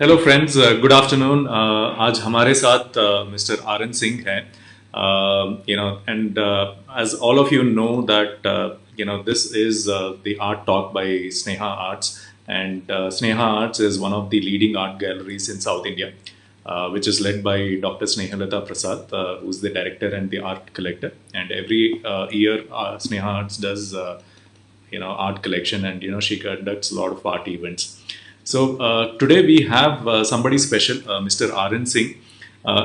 Hello friends, good afternoon. आज हमारे साथ मिस्टर आर एन सिंह हैं। And as all of you know that this is the art talk by Sneha arts, and Sneha arts is one of the leading art galleries in South India, which is led by Dr. Snehalata Prasad, who's the director and the art collector. And every year, Sneha Arts does art collection, and she conducts a lot of art events. So today we have somebody special, Mr. Arun Singh.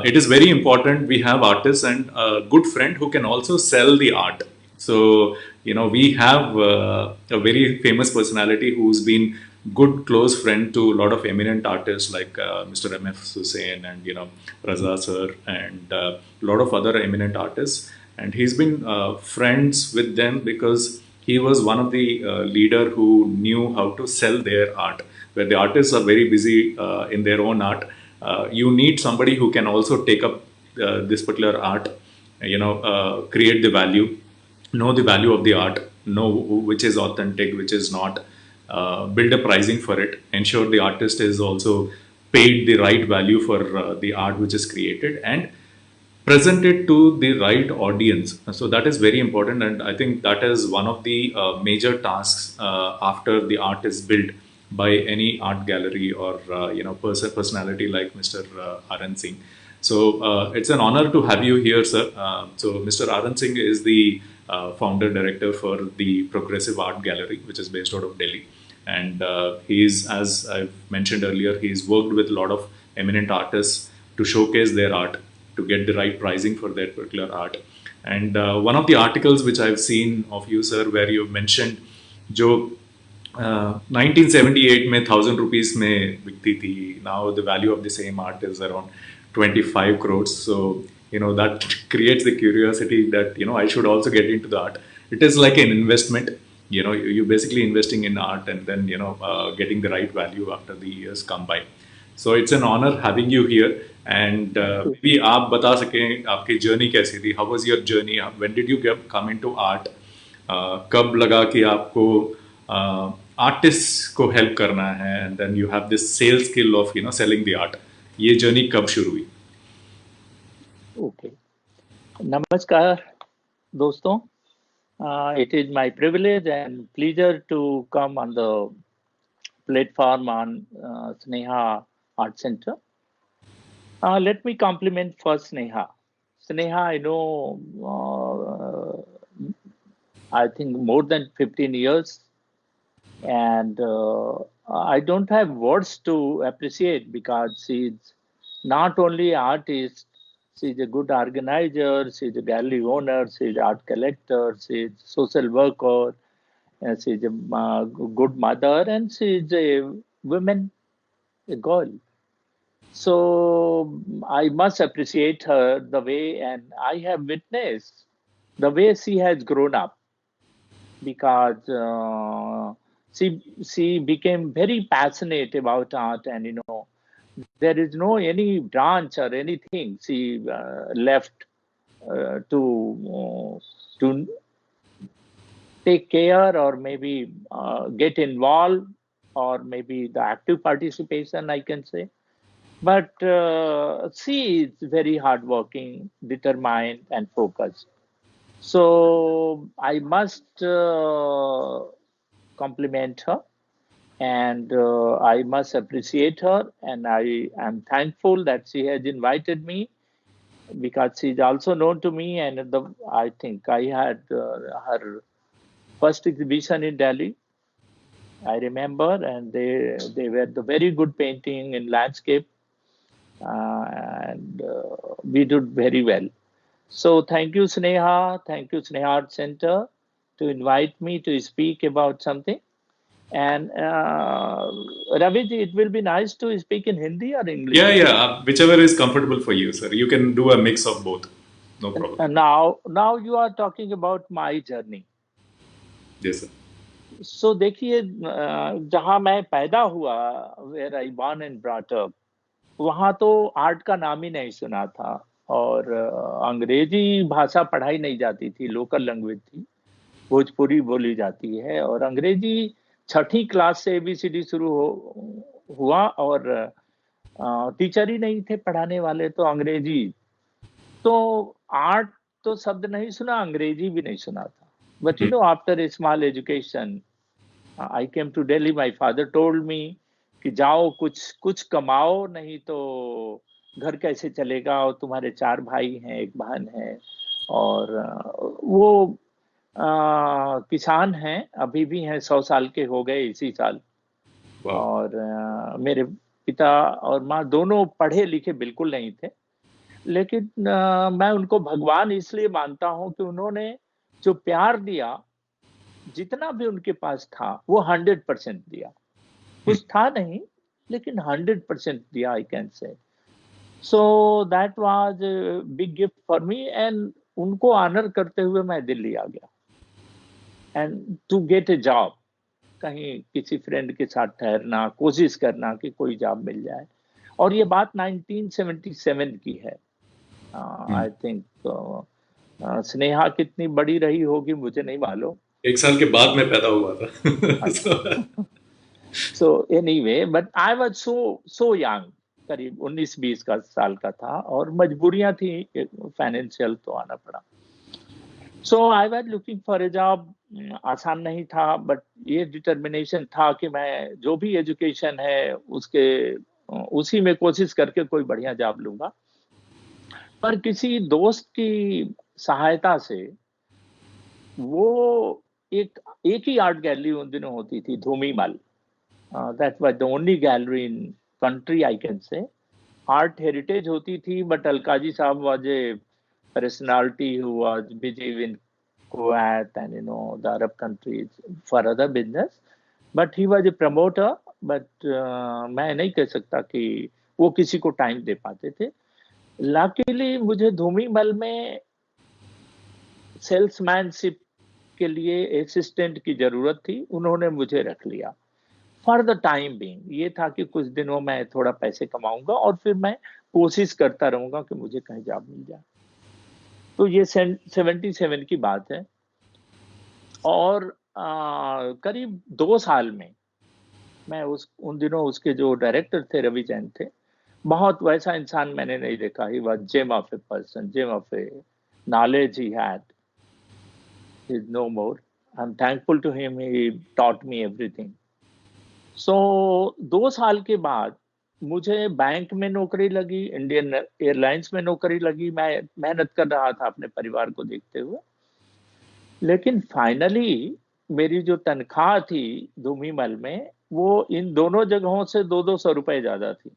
It is very important we have artists and a good friend who can also sell the art. So we have a very famous personality who's been good close friend to a lot of eminent artists like Mr. M.F. Hussain and Raza sir and a lot of other eminent artists. And he's been friends with them because he was one of the leader who knew how to sell their art. Where the artists are very busy in their own art, you need somebody who can also take up this particular art, create the value, know the value of the art, know which is authentic, which is not, build a pricing for it, ensure the artist is also paid the right value for the art which is created, and present it to the right audience. So that is very important, and I think that is one of the major tasks after the art is built by any art gallery or personality like Mr. Aran Singh. So it's an honor to have you here, sir. So Mr. Aran Singh is the founder director for the Progressive Art Gallery, which is based out of Delhi. And he's, as I've mentioned earlier, he's worked with a lot of eminent artists to showcase their art, to get the right pricing for their particular art. And one of the articles which I've seen of you, sir, where you mentioned जो 1978 में 1,000 rupees में बिकती थी, now the value of the same art is around 25 crores. So that creates the curiosity that I should also get into the art. It is like an investment. You're basically investing in art and then getting the right value after the years come by. So it's an honor having you here. And Thank you. maybe आप बता सकें आपकी journey कैसी थी? How was your journey? When did you come into art? कब लगा कि आपको आर्टिस्ट को हेल्प करना है, and then you have this sell skill of selling the art? ये जर्नी कब शुरू हुई? Okay. Namaskar, दोस्तों. It is my privilege and pleasure to come on the platform on Sneha Art Center. Let me compliment first Sneha. Sneha, I know, I think more than 15 years, and I don't have words to appreciate because she's not only artist, she's a good organizer, she's a gallery owner, she's an art collector, she's a social worker, and she's a good mother, and she's a woman, a girl. So I must appreciate her the way, and I have witnessed the way she has grown up because she became very passionate about art, and there is no any branch or anything she left to take care or maybe get involved or maybe the active participation I can say. But she is very hardworking, determined, and focused. So I must compliment her and I must appreciate her. And I am thankful that she has invited me because she's also known to me. And I think I had her first exhibition in Delhi. I remember, and they were the very good painting in landscape, and we did very well. So thank you, Sneha. Thank you, Sneha Art Center, to invite me to speak about something. And Ravi, it will be nice to speak in Hindi or Yeah, English. yeah, whichever is comfortable for you, sir. You can do a mix of both. No problem. And now you are talking about my journey. Yes, sir. So देखिए जहाँ मैं पैदा हुआ, where I born and brought up, वहाँ तो art का नाम ही नहीं सुना था और अंग्रेजी भाषा पढ़ाई नहीं जाती थी, लोकल लैंग्वेज थी, भोजपुरी बोली जाती है और अंग्रेजी छठी क्लास से एबीसीडी शुरू हुआ और टीचर ही नहीं थे पढ़ाने वाले, तो अंग्रेजी। तो आर्ट तो शब्द नहीं सुना, अंग्रेजी भी नहीं सुना था। But you hmm, no, after a small education, I came to Delhi. My father told me कि जाओ, कुछ कुछ कमाओ, नहीं तो घर कैसे चलेगा, और तुम्हारे 4 भाई हैं, एक बहन है। और वो किसान हैं, अभी भी हैं, 100 साल के हो गए इसी साल। वाह। और मेरे पिता और माँ दोनों पढ़े लिखे बिल्कुल नहीं थे। लेकिन मैं उनको भगवान इसलिए मानता हूँ कि उन्होंने जो प्यार दिया, जितना भी उनके पास था, वो 100% दिया। हम्म, कुछ था नहीं, लेकिन 100% दिया, I can say. So that was big gift for me, and उनको ऑनर करते हुए मैं दिल्ली आ गया, and to get a job. कहीं किसी फ्रेंड के साथ ठहरना, कोशिश करना कि कोई जॉब मिल जाए। और ये बात 1977 की है। हम्म। आई थिंक स्नेहा कितनी बड़ी रही होगी मुझे नहीं मालूम। एक साल के बाद मैं पैदा हुआ था। So, अच्छा। So anyway, but I was so so young, करीब 19-20 का साल का था, और मजबूरियां थी फाइनेंशियल, तो आना पड़ा। So I was looking for a job. आसान नहीं था, बट ये डिटर्मिनेशन था कि मैं जो भी एजुकेशन है उसके उसी में कोशिश करके कोई बढ़िया जॉब लूंगा। पर किसी दोस्त की सहायता से, वो एक एक ही आर्ट गैलरी उन दिनों होती थी, धूमी मल। That was the only gallery in country, I can से। आर्ट हेरिटेज होती थी, बट अलकाजी साहब was a personality who was busy in Kuwait and the Arab countries for other business, but he was a promoter. but मैं नहीं कह सकता कि वो किसी को टाइम दे पाते थे। लकीली मुझे धूमी मल में सेल्समैनशिप के लिए असिस्टेंट की जरूरत थी, उन्होंने मुझे रख लिया फॉर द टाइम बीइंग। ये था कि कुछ दिनों में थोड़ा पैसे कमाऊंगा, और फिर मैं कोशिश करता रहूंगा कि मुझे कहीं जॉब मिल जाए। तो ये 77 की बात है। और करीब 2 साल में मैं उस उन दिनों उसके जो डायरेक्टर थे, रवि जैन थे। बहुत वैसा इंसान मैंने नहीं देखा। He was gem of a person, gem of a knowledge he had, is no more. I am thankful to him, he taught me everything. So 2 साल के बाद मुझे बैंक में नौकरी लगी, इंडियन एयरलाइंस में नौकरी लगी। मैं मेहनत कर रहा था अपने परिवार को देखते हुए। लेकिन फाइनली मेरी जो तनख्वाह थी धूमी मल में, वो इन दोनों जगहों से 200-200 रुपए ज्यादा थी।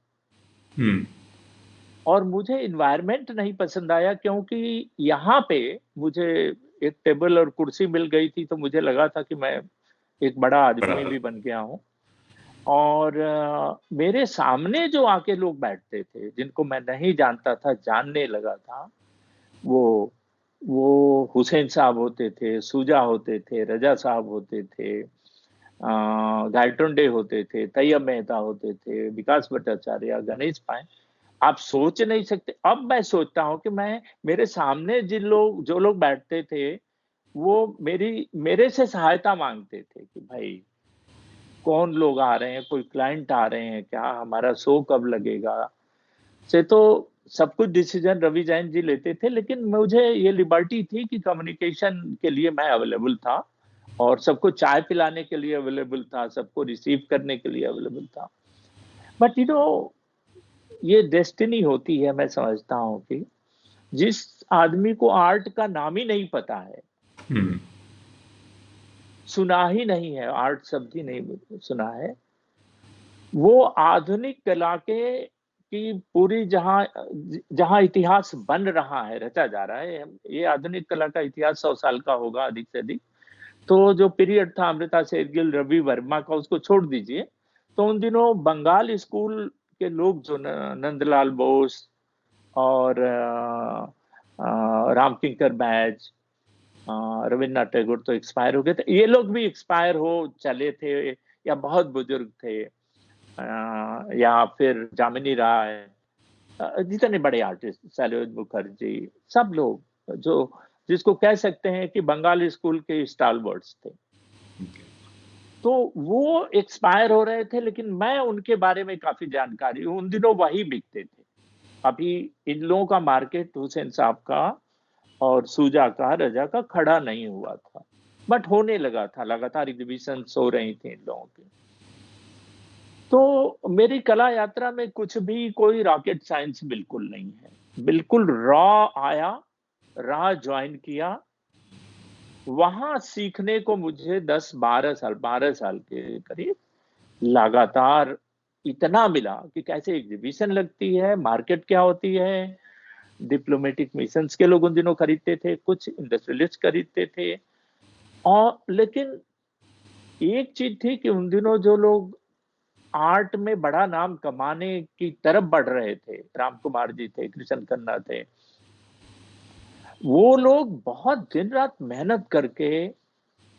हम्म, और मुझे इन्वायरमेंट नहीं पसंद आया, क्योंकि यहाँ पे मुझे एक टेबल और कुर्सी मिल गई थी, तो मुझे लगा था कि मैं एक बड़ा आदमी बराबर। भी बन गया हूँ। और मेरे सामने जो आके लोग बैठते थे, जिनको मैं नहीं जानता था, जानने लगा था, वो वो हुसैन साहब होते थे, सूजा होते थे, रजा साहब होते थे, गायटोंडे होते थे, तैयब मेहता होते थे, विकास भट्टाचार्य, गणेश पाए। आप सोच नहीं सकते। अब मैं सोचता हूँ कि मैं, मेरे सामने जो लोग बैठते थे, वो मेरे से सहायता मांगते थे कि भाई कौन लोग आ रहे हैं, कोई क्लाइंट आ रहे हैं क्या, हमारा शो कब लगेगा। से तो सब कुछ डिसीजन रवि जैन जी लेते थे, लेकिन मुझे ये लिबर्टी थी कि कम्युनिकेशन के लिए मैं अवेलेबल था, और सबको चाय पिलाने के लिए अवेलेबल था, सबको रिसीव करने के लिए अवेलेबल था। बट ये डेस्टिनी होती है, मैं समझता हूँ कि जिस आदमी को आर्ट का नाम ही नहीं पता है, हम्म, सुना ही नहीं है, आर्ट शब्द ही नहीं सुना है, वो आधुनिक कला के की पूरी, जहां जहां इतिहास बन रहा है, रचा जा रहा है। ये आधुनिक कला का इतिहास 100 साल का होगा अधिक से अधिक। तो जो पीरियड था अमृता शेरगिल, रवि वर्मा का, उसको छोड़ दीजिए। तो उन दिनों बंगाल स्कूल के लोग, जो नंदलाल बोस और रामकिंकर बैज, रविन्द्रनाथ टैगोर तो एक्सपायर हो गए थे, ये लोग भी एक्सपायर हो चले थे, या बहुत बुजुर्ग थे। या फिर जामिनी राय, जितने बड़े आर्टिस्ट, सैलोज मुखर्जी, सब लोग जो, जिसको कह सकते हैं कि बंगाली स्कूल के स्टालवर्ड्स थे। तो वो एक्सपायर हो रहे थे, लेकिन मैं उनके बारे में काफी जानकारी, उन दिनों वही बिकते थे। अभी इन लोगों का मार्केट, हुसैन साहब का और सूजा का, रजा का खड़ा नहीं हुआ था, बट होने लगा था, लगातार एग्जीबिशन हो रही थी इन लोगों की। तो मेरी कला यात्रा में कुछ भी कोई रॉकेट साइंस बिल्कुल नहीं है, बिल्कुल रॉ आया, रॉ ज्वाइन किया। वहां सीखने को मुझे 10-12 साल, 12 साल के करीब लगातार इतना मिला कि कैसे एग्जीबिशन लगती है, मार्केट क्या होती है। डिप्लोमेटिक मिशंस के लोग उन दिनों खरीदते थे, कुछ इंडस्ट्रियलिस्ट खरीदते थे। और लेकिन एक चीज थी कि उन दिनों जो लोग आर्ट में बड़ा नाम कमाने की तरफ बढ़ रहे थे, राम कुमार जी थे, कृष्ण खन्ना थे, वो लोग बहुत दिन रात मेहनत करके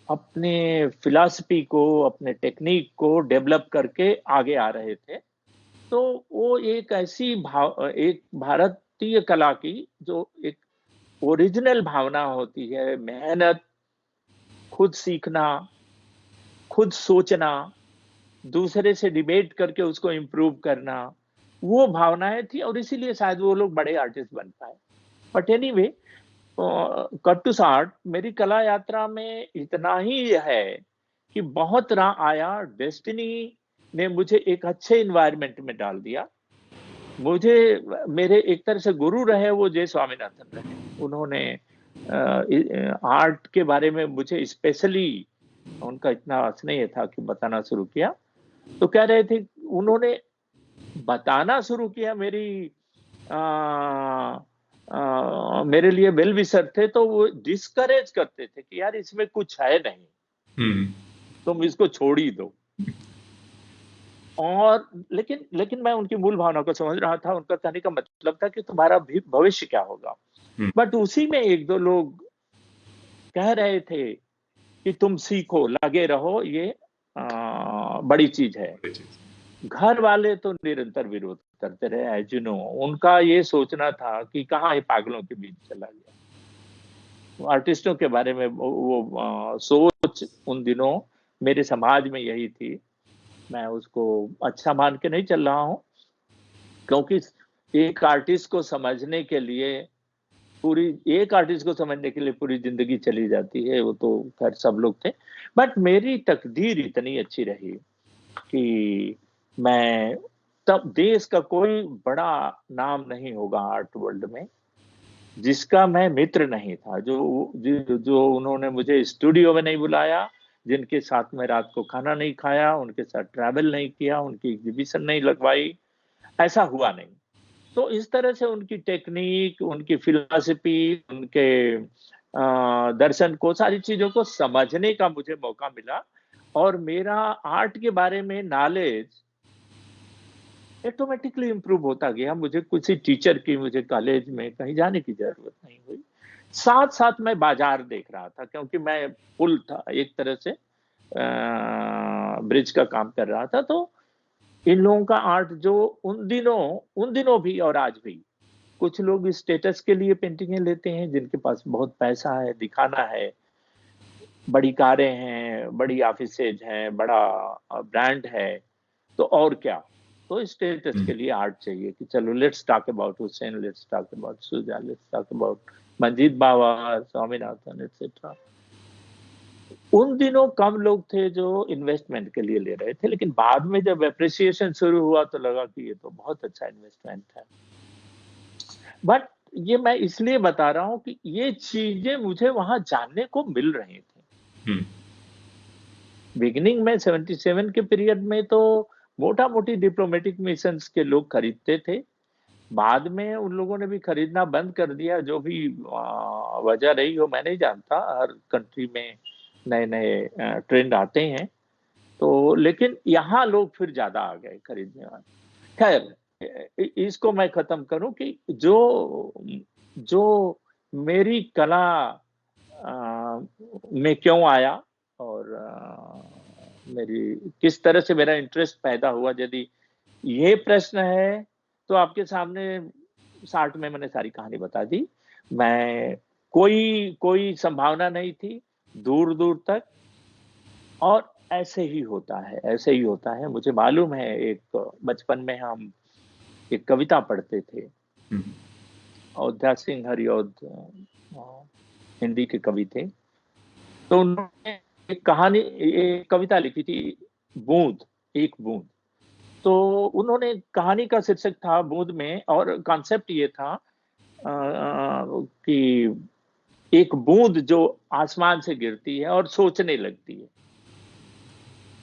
अपने फिलॉसफी को, अपने टेक्निक को डेवलप करके आगे आ रहे थे। तो वो एक ऐसी एक भारतीय कला की जो एक ओरिजिनल भावना होती है, मेहनत, खुद सीखना, खुद सोचना, दूसरे से डिबेट करके उसको इम्प्रूव करना, वो भावनाएं थी, और इसीलिए शायद वो लोग बड़े आर्टिस्ट बन पाए। But anyway, cut to short, मेरी कला यात्रा में इतना ही है कि बहुत राह आया, डेस्टिनी ने मुझे एक अच्छे इन्वायरमेंट में डाल दिया। मुझे, मेरे एक तरह से गुरु रहे वो जय स्वामीनाथन रहे। उन्होंने आर्ट के बारे में मुझे स्पेशली, उनका इतना स्नेह था कि बताना शुरू किया। तो कह रहे थे, उन्होंने बताना शुरू किया, आ, मेरे लिए वेल विशर थे, तो वो डिस्करेज करते थे कि यार इसमें कुछ है नहीं, हम्म। तुम इसको छोड़ ही दो। और लेकिन लेकिन मैं उनकी मूल भावना को समझ रहा था। उनका कहने का मतलब था कि तुम्हारा भी भविष्य क्या होगा। हम्म। बट उसी में एक दो लोग कह रहे थे कि तुम सीखो, लगे रहो, ये बड़ी चीज है। बड़ी चीज। घर वाले तो निरंतर विरोध करते रहे, एज यू नो। उनका ये सोचना था कि कहाँ ये पागलों के बीच चला गया। आर्टिस्टों के बारे में सोच उन दिनों मेरे समाज में यही थी। मैं उसको अच्छा मान के नहीं चल रहा हूँ, क्योंकि एक आर्टिस्ट को समझने के लिए पूरी एक आर्टिस्ट को समझने के लिए पूरी जिंदगी चली जाती है, वो तो खैर सब लोग थे। बट मेरी तकदीर इतनी अच्छी रही कि मैं, तब देश का कोई बड़ा नाम नहीं होगा आर्ट वर्ल्ड में जिसका मैं मित्र नहीं था, जो उन्होंने मुझे स्टूडियो में नहीं बुलाया, जिनके साथ में रात को खाना नहीं खाया, उनके साथ ट्रैवल नहीं किया, उनकी एग्जीबिशन नहीं लगवाई, ऐसा हुआ नहीं। तो इस तरह से उनकी टेक्निक, उनकी फिलॉसफी, उनके दर्शन को, सारी चीजों को समझने का मुझे मौका मिला। और मेरा आर्ट के बारे में नॉलेज ऑटोमेटिकली इम्प्रूव होता गया। मुझे किसी टीचर की, मुझे कॉलेज में कहीं जाने की जरूरत नहीं हुई। साथ साथ मैं बाजार देख रहा था, क्योंकि मैं पुल था एक तरह से, ब्रिज का काम कर रहा था। तो इन लोगों का आर्ट जो उन दिनों भी और आज भी, कुछ लोग स्टेटस के लिए पेंटिंगें लेते हैं, जिनके पास बहुत पैसा है, दिखाना है, बड़ी कारें हैं, बड़ी ऑफिसेज हैं, बड़ा ब्रांड है, तो और क्या। तो स्टेटस हम्म। के लिए आर्ट चाहिए कि चलो let's talk about Husain, let's talk about Souza, let's talk about Manjit Baba, Swaminathan, etcetera. उन दिनों कम लोग थे जो इन्वेस्टमेंट के लिए ले रहे थे, लेकिन बाद में जब एप्रिसिएशन शुरू हुआ तो लगा कि ये तो बहुत अच्छा इन्वेस्टमेंट है। बट ये मैं इसलिए बता रहा हूं कि ये चीजें मुझे वहां जानने को मिल रही थी। हम्म। बिगिनिंग में 77 के पीरियड में तो मोटा मोटी डिप्लोमेटिक मिशंस के लोग खरीदते थे। बाद में उन लोगों ने भी खरीदना बंद कर दिया, जो भी वजह रही हो मैं नहीं जानता। हर कंट्री में नए नए ट्रेंड आते हैं। तो लेकिन यहाँ लोग फिर ज्यादा आ गए खरीदने वाले। खैर, इसको मैं खत्म करूं कि जो जो मेरी कला में क्यों आया, और मेरी किस तरह से मेरा इंटरेस्ट पैदा हुआ, यदि ये प्रश्न है तो आपके सामने 60 में मैंने सारी कहानी बता दी। मैं, कोई कोई संभावना नहीं थी दूर दूर तक। और ऐसे ही होता है, ऐसे ही होता है। मुझे मालूम है, एक बचपन में हम एक कविता पढ़ते थे, हम्म, अयोध्या सिंह हरिऔध हिंदी के कवि थे। तो उन्होंने एक कहानी, एक कविता लिखी थी, बूंद, एक बूंद। तो उन्होंने कहानी का शीर्षक था बूंद में, और कॉन्सेप्ट ये था कि एक बूंद जो आसमान से गिरती है और सोचने लगती है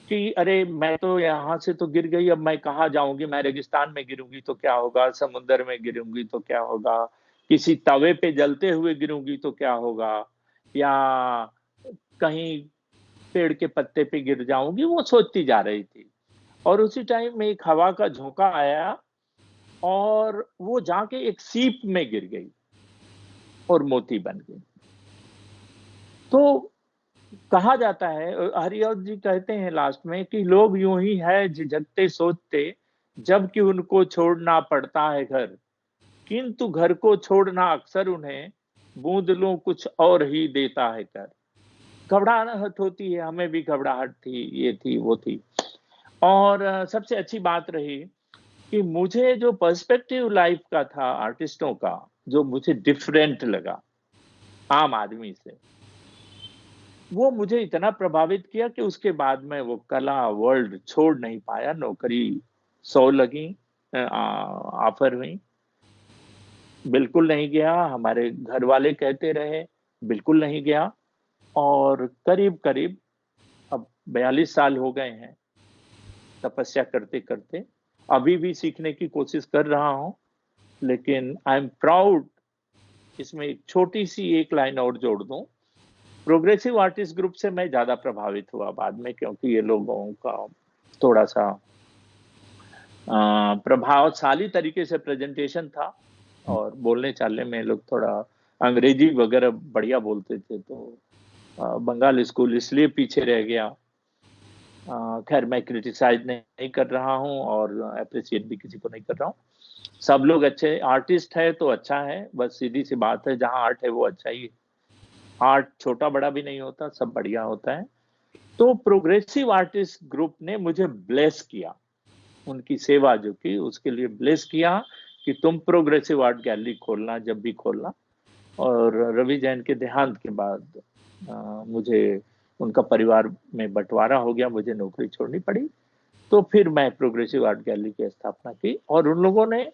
कि अरे मैं तो यहाँ से तो गिर गई, अब मैं कहाँ जाऊंगी, मैं रेगिस्तान में गिरूंगी तो क्या होगा, समुद्र में गिरूंगी तो क्या होगा, किसी तवे पे जलते हुए गिरूंगी तो क्या होगा, या कहीं पेड़ के पत्ते पे गिर जाऊंगी। वो सोचती जा रही थी, और उसी टाइम में एक हवा का झोंका आया और वो जाके एक सीप में गिर गई और मोती बन गई। तो कहा जाता है, हरिऔध जी कहते हैं लास्ट में, कि लोग यूं ही है झिझकते सोचते, जबकि उनको छोड़ना पड़ता है घर, किंतु घर को छोड़ना अक्सर उन्हें बूंदलों कुछ और ही देता है कर। घबराहट होती है, हमें भी घबराहट थी, ये थी वो थी। और सबसे अच्छी बात रही कि मुझे जो पर्सपेक्टिव लाइफ का था आर्टिस्टों का, जो मुझे डिफरेंट लगा आम आदमी से, वो मुझे इतना प्रभावित किया कि उसके बाद मैं वो कला वर्ल्ड छोड़ नहीं पाया। नौकरी 100 लगी, ऑफर हुई, बिल्कुल नहीं गया। हमारे घर वाले कहते रहे, बिल्कुल नहीं गया। और करीब करीब अब 42 साल हो गए हैं तपस्या करते करते। अभी भी सीखने की कोशिश कर रहा हूं, लेकिन आई एम प्राउड। इसमें एक छोटी सी एक लाइन और जोड़ दूं, प्रोग्रेसिव आर्टिस्ट ग्रुप से मैं ज्यादा प्रभावित हुआ बाद में, क्योंकि ये लोगों का थोड़ा सा प्रभावशाली तरीके से प्रेजेंटेशन था, और बोलने चालने में लोग थोड़ा अंग्रेजी वगैरह बढ़िया बोलते थे। तो बंगाल स्कूल इसलिए पीछे रह गया। खैर, मैं क्रिटिसाइज नहीं कर रहा हूँ और अप्रिशिएट भी किसी को नहीं कर रहा हूँ। सब लोग अच्छे आर्टिस्ट है तो अच्छा है, बस सीधी सी बात है, जहाँ आर्ट है वो अच्छा ही है। आर्ट छोटा बड़ा भी नहीं होता, सब बढ़िया होता है। तो प्रोग्रेसिव आर्टिस्ट ग्रुप ने मुझे ब्लेस किया, उनकी सेवा जो की उसके लिए ब्लेस किया कि तुम प्रोग्रेसिव आर्ट गैलरी खोलना जब भी खोलना। और रवि जैन के देहांत के बाद मुझे उनका परिवार में बंटवारा हो गया, मुझे नौकरी छोड़नी पड़ी। तो फिर मैं प्रोग्रेसिव आर्ट गैलरी की स्थापना की, और उन लोगों ने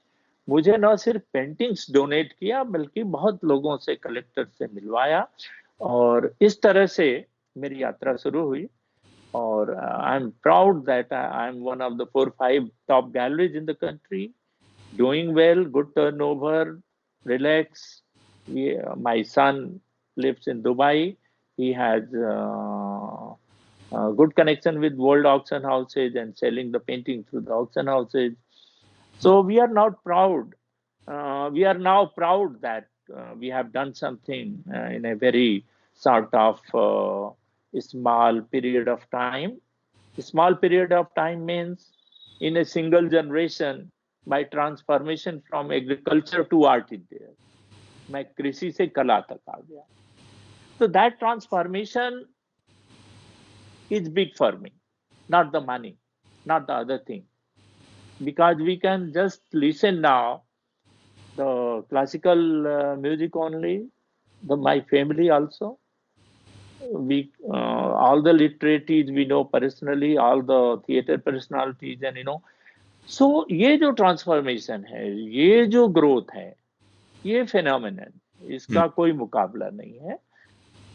मुझे न सिर्फ पेंटिंग्स डोनेट किया, बल्कि बहुत लोगों से, कलेक्टर से मिलवाया। और इस तरह से मेरी यात्रा शुरू हुई। और I am proud that I am one of the 4-5 top galleries in the country, doing well, good turnover, relax. My son lives in Dubai. He has good connection with world auction houses and selling the painting through the auction houses. So we are not proud. We are now proud that we have done something in a very sort of small period of time. Small period of time means in a single generation, my transformation from agriculture to art is there. मैं कृषि से कला तक आ गया। So that transformation is big for me, not the money, not the other thing. Because we can just listen now the classical music only, my family also. We all the literaries we know personally, all the theater personalities, and सो ये जो transformation है, ये जो growth है, ये phenomenon, इसका कोई मुकाबला नहीं है।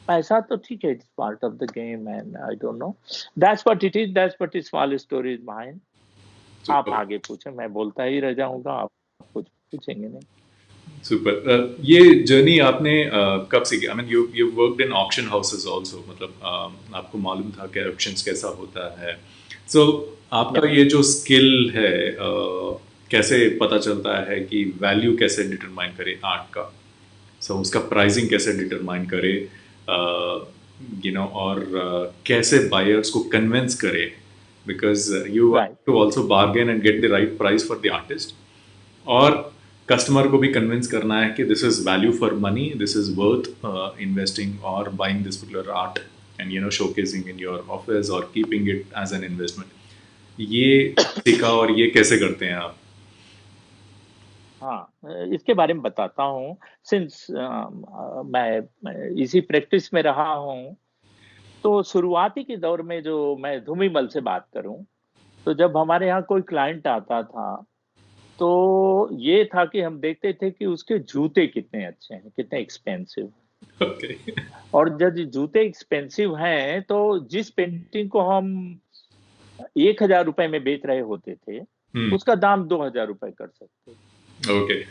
पैसा तो ठीक है, it's part of the game, and I don't no, that's what it is, that's what is small story is mine. आप आगे पूछे, मैं बोलता ही रह जाऊंगा, आप कुछ पूछेंगे नहीं। सुपर। ये जर्नी आपने कब सीखी? I mean you worked in auction houses also, मतलब आपको मालूम था कि ऑक्शंस कैसा होता है। सो आपका ये जो स्किल है, कैसे पता चलता है कि वैल्यू कैसे डिटरमाइन करे आर्ट का? सो उसका प्राइसिंग कैसे डिटरमाइन करे, और कैसे बायर्स को कन्विंस करे, because you have to also bargain and get the right price for the artist, और कस्टमर को भी कन्विंस करना है कि this is value for money, this is worth investing और buying this particular art and showcasing in your office or keeping it as an investment. ये सीखा और ये कैसे करते हैं आप? हाँ, इसके बारे में बताता हूँ। सिंस मैं इसी प्रैक्टिस में रहा हूँ, तो शुरुआती के दौर में जो मैं धूमीमल से बात करूँ, तो जब हमारे यहाँ कोई क्लाइंट आता था, तो ये था कि हम देखते थे कि उसके जूते कितने अच्छे हैं, कितने एक्सपेंसिव हैं। ओके। और जब ये जूते एक्सपेंसिव हैं, तो जिस पेंटिंग को हम 1,000 रुपए में बेच रहे होते थे, हम्म। उसका दाम 2,000 रुपए कर सकते। ओके।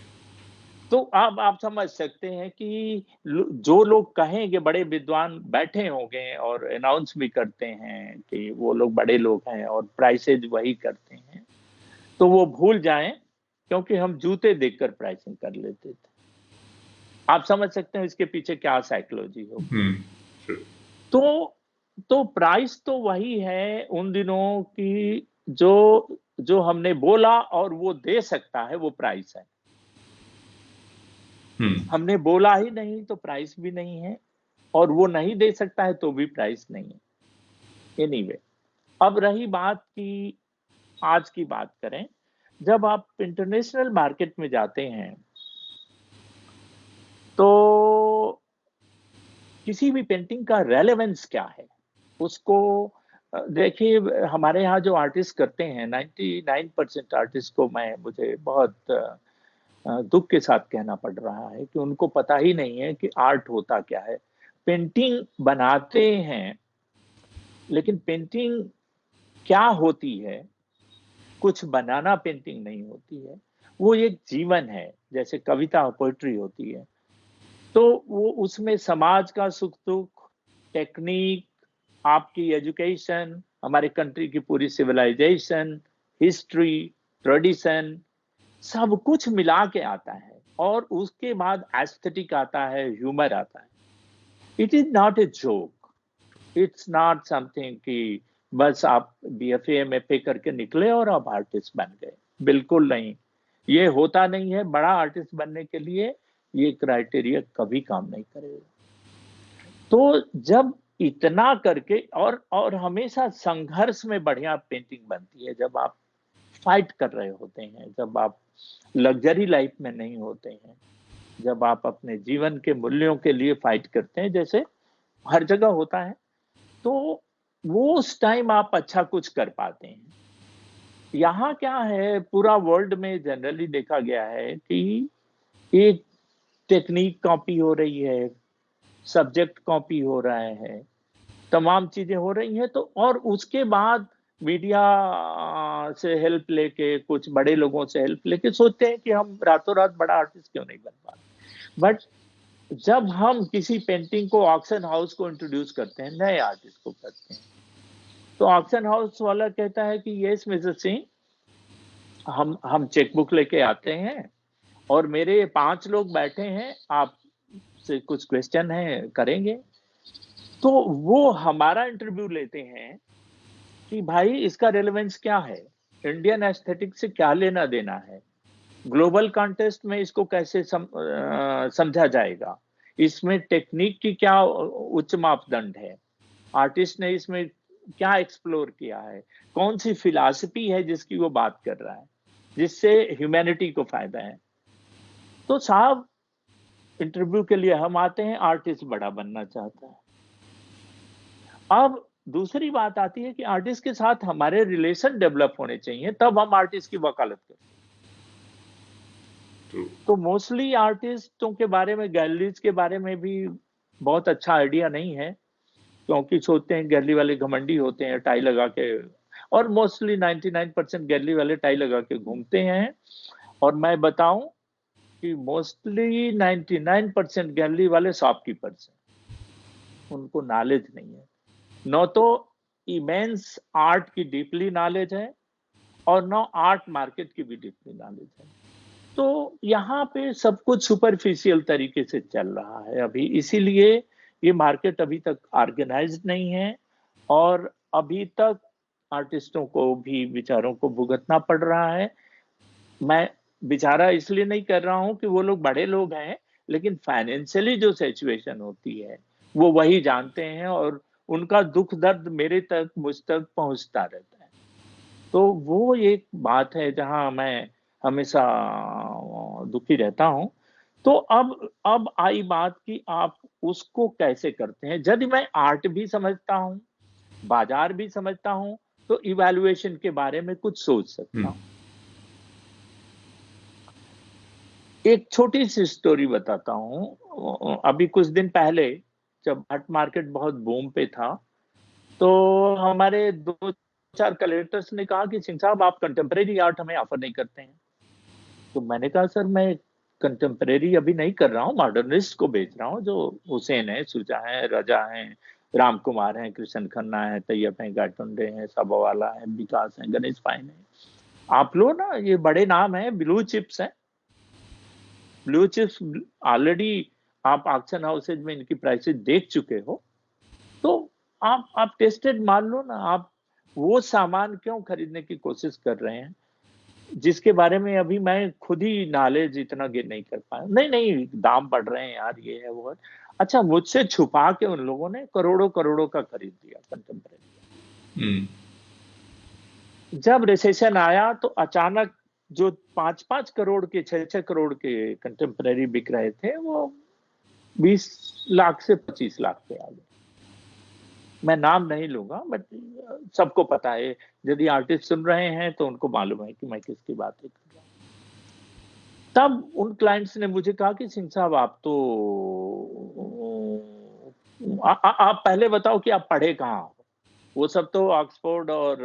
तो अब आप समझ सकते हैं कि जो लोग कहेंगे, बड़े विद्वान बैठे होंगे और अनाउंस भी करते हैं कि वो लोग बड़े लोग हैं और प्राइसेज वही करते हैं, तो वो भूल जाएं, क्योंकि हम जूते देखकर प्राइसिंग कर लेते थे। आप समझ सकते हैं इसके पीछे क्या साइकोलॉजी होगी। sure। तो प्राइस तो वही है उन दिनों की, जो जो हमने बोला और वो दे सकता है, वो प्राइस है। हमने बोला ही नहीं तो प्राइस भी नहीं है, और वो नहीं दे सकता है तो भी प्राइस नहीं है। एनीवे, अब रही बात की, आज की बात करें, जब आप इंटरनेशनल मार्केट में जाते हैं, तो किसी भी पेंटिंग का रेलेवेंस क्या है, उसको देखिए। हमारे यहाँ जो आर्टिस्ट करते हैं, 99% आर्टिस्ट को मुझे बहुत दुख के साथ कहना पड़ रहा है कि उनको पता ही नहीं है कि आर्ट होता क्या है। पेंटिंग बनाते हैं, लेकिन पेंटिंग क्या होती है, कुछ बनाना पेंटिंग नहीं होती है। वो एक जीवन है, जैसे कविता पोएट्री होती है। तो वो उसमें समाज का सुख दुख, टेक्निक, आपकी एजुकेशन, हमारे कंट्री की पूरी सिविलाइजेशन, हिस्ट्री, ट्रेडिशन, सब कुछ मिला के आता है। और उसके बाद एस्थेटिक आता है, ह्यूमर आता है। It is not a joke, it's not something कि बस आप बीएफए एमएफए करके निकले और आप आर्टिस्ट बन गए। बिल्कुल नहीं, ये होता नहीं है। बड़ा आर्टिस्ट बनने के लिए ये क्राइटेरिया कभी काम नहीं करेगा। तो जब इतना करके, और हमेशा संघर्ष में बढ़िया पेंटिंग बनती है, जब आप फाइट कर रहे होते हैं, जब आप लग्जरी लाइफ में नहीं होते हैं, जब आप अपने जीवन के मूल्यों के लिए फाइट करते हैं, जैसे हर जगह होता है, तो वो उस टाइम आप अच्छा कुछ कर पाते हैं। यहाँ क्या है, पूरा वर्ल्ड में जनरली देखा गया है कि एक टेक्निक कॉपी हो रही है, सब्जेक्ट कॉपी हो रहा है, तमाम चीजें हो रही हैं। तो और उसके बाद मीडिया से हेल्प लेके, कुछ बड़े लोगों से हेल्प लेके सोचते हैं कि हम रातों रात बड़ा आर्टिस्ट क्यों नहीं बन पाते। बट जब हम किसी पेंटिंग को ऑक्शन हाउस को इंट्रोड्यूस करते हैं, नए आर्टिस्ट को करते हैं, तो ऑक्शन हाउस वाला कहता है कि यस मिस्टर सिंह, हम चेकबुक लेके आते हैं और मेरे 5 लोग बैठे हैं, आपसे कुछ क्वेश्चन है, करेंगे। तो वो हमारा इंटरव्यू लेते हैं कि भाई इसका रेलेवेंस क्या है, इंडियन एस्थेटिक से क्या लेना देना है, ग्लोबल कॉन्टेस्ट में इसको कैसे समझा जाएगा, इसमें टेक्निक की क्या उच्च मापदंड है, आर्टिस्ट ने इसमें क्या एक्सप्लोर किया है, कौन सी फिलॉसफी है जिसकी वो बात कर रहा है, जिससे ह्यूमैनिटी को फायदा है। तो साहब, इंटरव्यू के लिए हम आते हैं, आर्टिस्ट बड़ा बनना चाहता है। अब दूसरी बात आती है कि आर्टिस्ट के साथ हमारे रिलेशन डेवलप होने चाहिए, तब हम आर्टिस्ट की वकालत करते हैं। तो मोस्टली आर्टिस्टों के बारे में, गैलरीज के बारे में भी बहुत अच्छा आइडिया नहीं है, क्योंकि सोचते हैं गैलरी वाले घमंडी होते हैं, टाई लगा के। और मोस्टली 99% गैलरी वाले टाई लगा के घूमते हैं। और मैं बताऊं कि मोस्टली 99% गैलरी वाले शॉपकीपर्स हैं, उनको नॉलेज नहीं है। न तो इमेंस आर्ट की डीपली नॉलेज है, और न आर्ट मार्केट की भी डीपली नॉलेज है। तो यहाँ पे सब कुछ सुपरफिशियल तरीके से चल रहा है अभी, इसीलिए ये मार्केट अभी तक ऑर्गेनाइज्ड नहीं है। और अभी तक आर्टिस्टों को भी बेचारों को भुगतना पड़ रहा है। मैं बेचारा इसलिए नहीं कर रहा हूं कि वो लोग बड़े लोग हैं, लेकिन फाइनेंशियली जो सिचुएशन होती है वो वही जानते हैं। और उनका दुख दर्द मेरे तक, मुझ तक पहुंचता रहता है। तो वो एक बात है जहां मैं हमेशा दुखी रहता हूं। तो अब आई बात कि आप उसको कैसे करते हैं। यदि मैं आर्ट भी समझता हूं, बाजार भी समझता हूं, तो इवैल्यूएशन के बारे में कुछ सोच सकता हम्म। हूं। एक छोटी सी स्टोरी बताता हूं। अभी कुछ दिन पहले जब आर्ट मार्केट बहुत बूम पे था, तो हमारे दो चार कलेक्टर्स ने कहा कि सिंह साहब आप कंटेम्प्रेरी आर्ट हमें ऑफर नहीं करते हैं। तो मैंने कहा सर मैं कंटेम्प्रेरी अभी नहीं कर रहा हूँ, मॉडर्निस्ट को बेच रहा हूँ, जो हुसैन है, सुजा है, रजा है, राम कुमार है, कृष्ण खन्ना है, तैयब है, गाटुंडे हैं, सबावाला है, विकास है, गणेश पाइन है। आप लो ना, ये बड़े नाम है, ब्लू चिप्स है। ब्लू चिप्स ऑलरेडी आप ऑक्शन हाउसेज में इनकी प्राइसेस देख चुके हो। तो आप टेस्टेड मान लो ना। आप वो सामान क्यों खरीदने की कोशिश कर रहे हैं जिसके बारे में अभी मैं खुद ही नॉलेज इतना गेन नहीं कर पाया। नहीं नहीं, दाम बढ़ रहे हैं यार, ये है वो है। अच्छा, मुझसे छुपा के उन लोगों ने करोड़ों करोड़ों का खरीद दिया कंटेम्प्रेरी। हम्म। जब रिसेशन आया तो अचानक जो 5-5 करोड़ के, 6-6 करोड़ के कंटेम्प्रेरी बिक रहे थे, वो 20 लाख से 25 लाख पे आ गए। मैं नाम नहीं लूंगा, बट सबको पता है। यदि आर्टिस्ट सुन रहे हैं तो उनको मालूम है कि मैं किसकी बात कर रहा हूँ। तब उन क्लाइंट्स ने मुझे कहा कि सिंह साहब आप तो आप पहले बताओ कि आप पढ़े कहाँ हो। वो सब तो ऑक्सफोर्ड और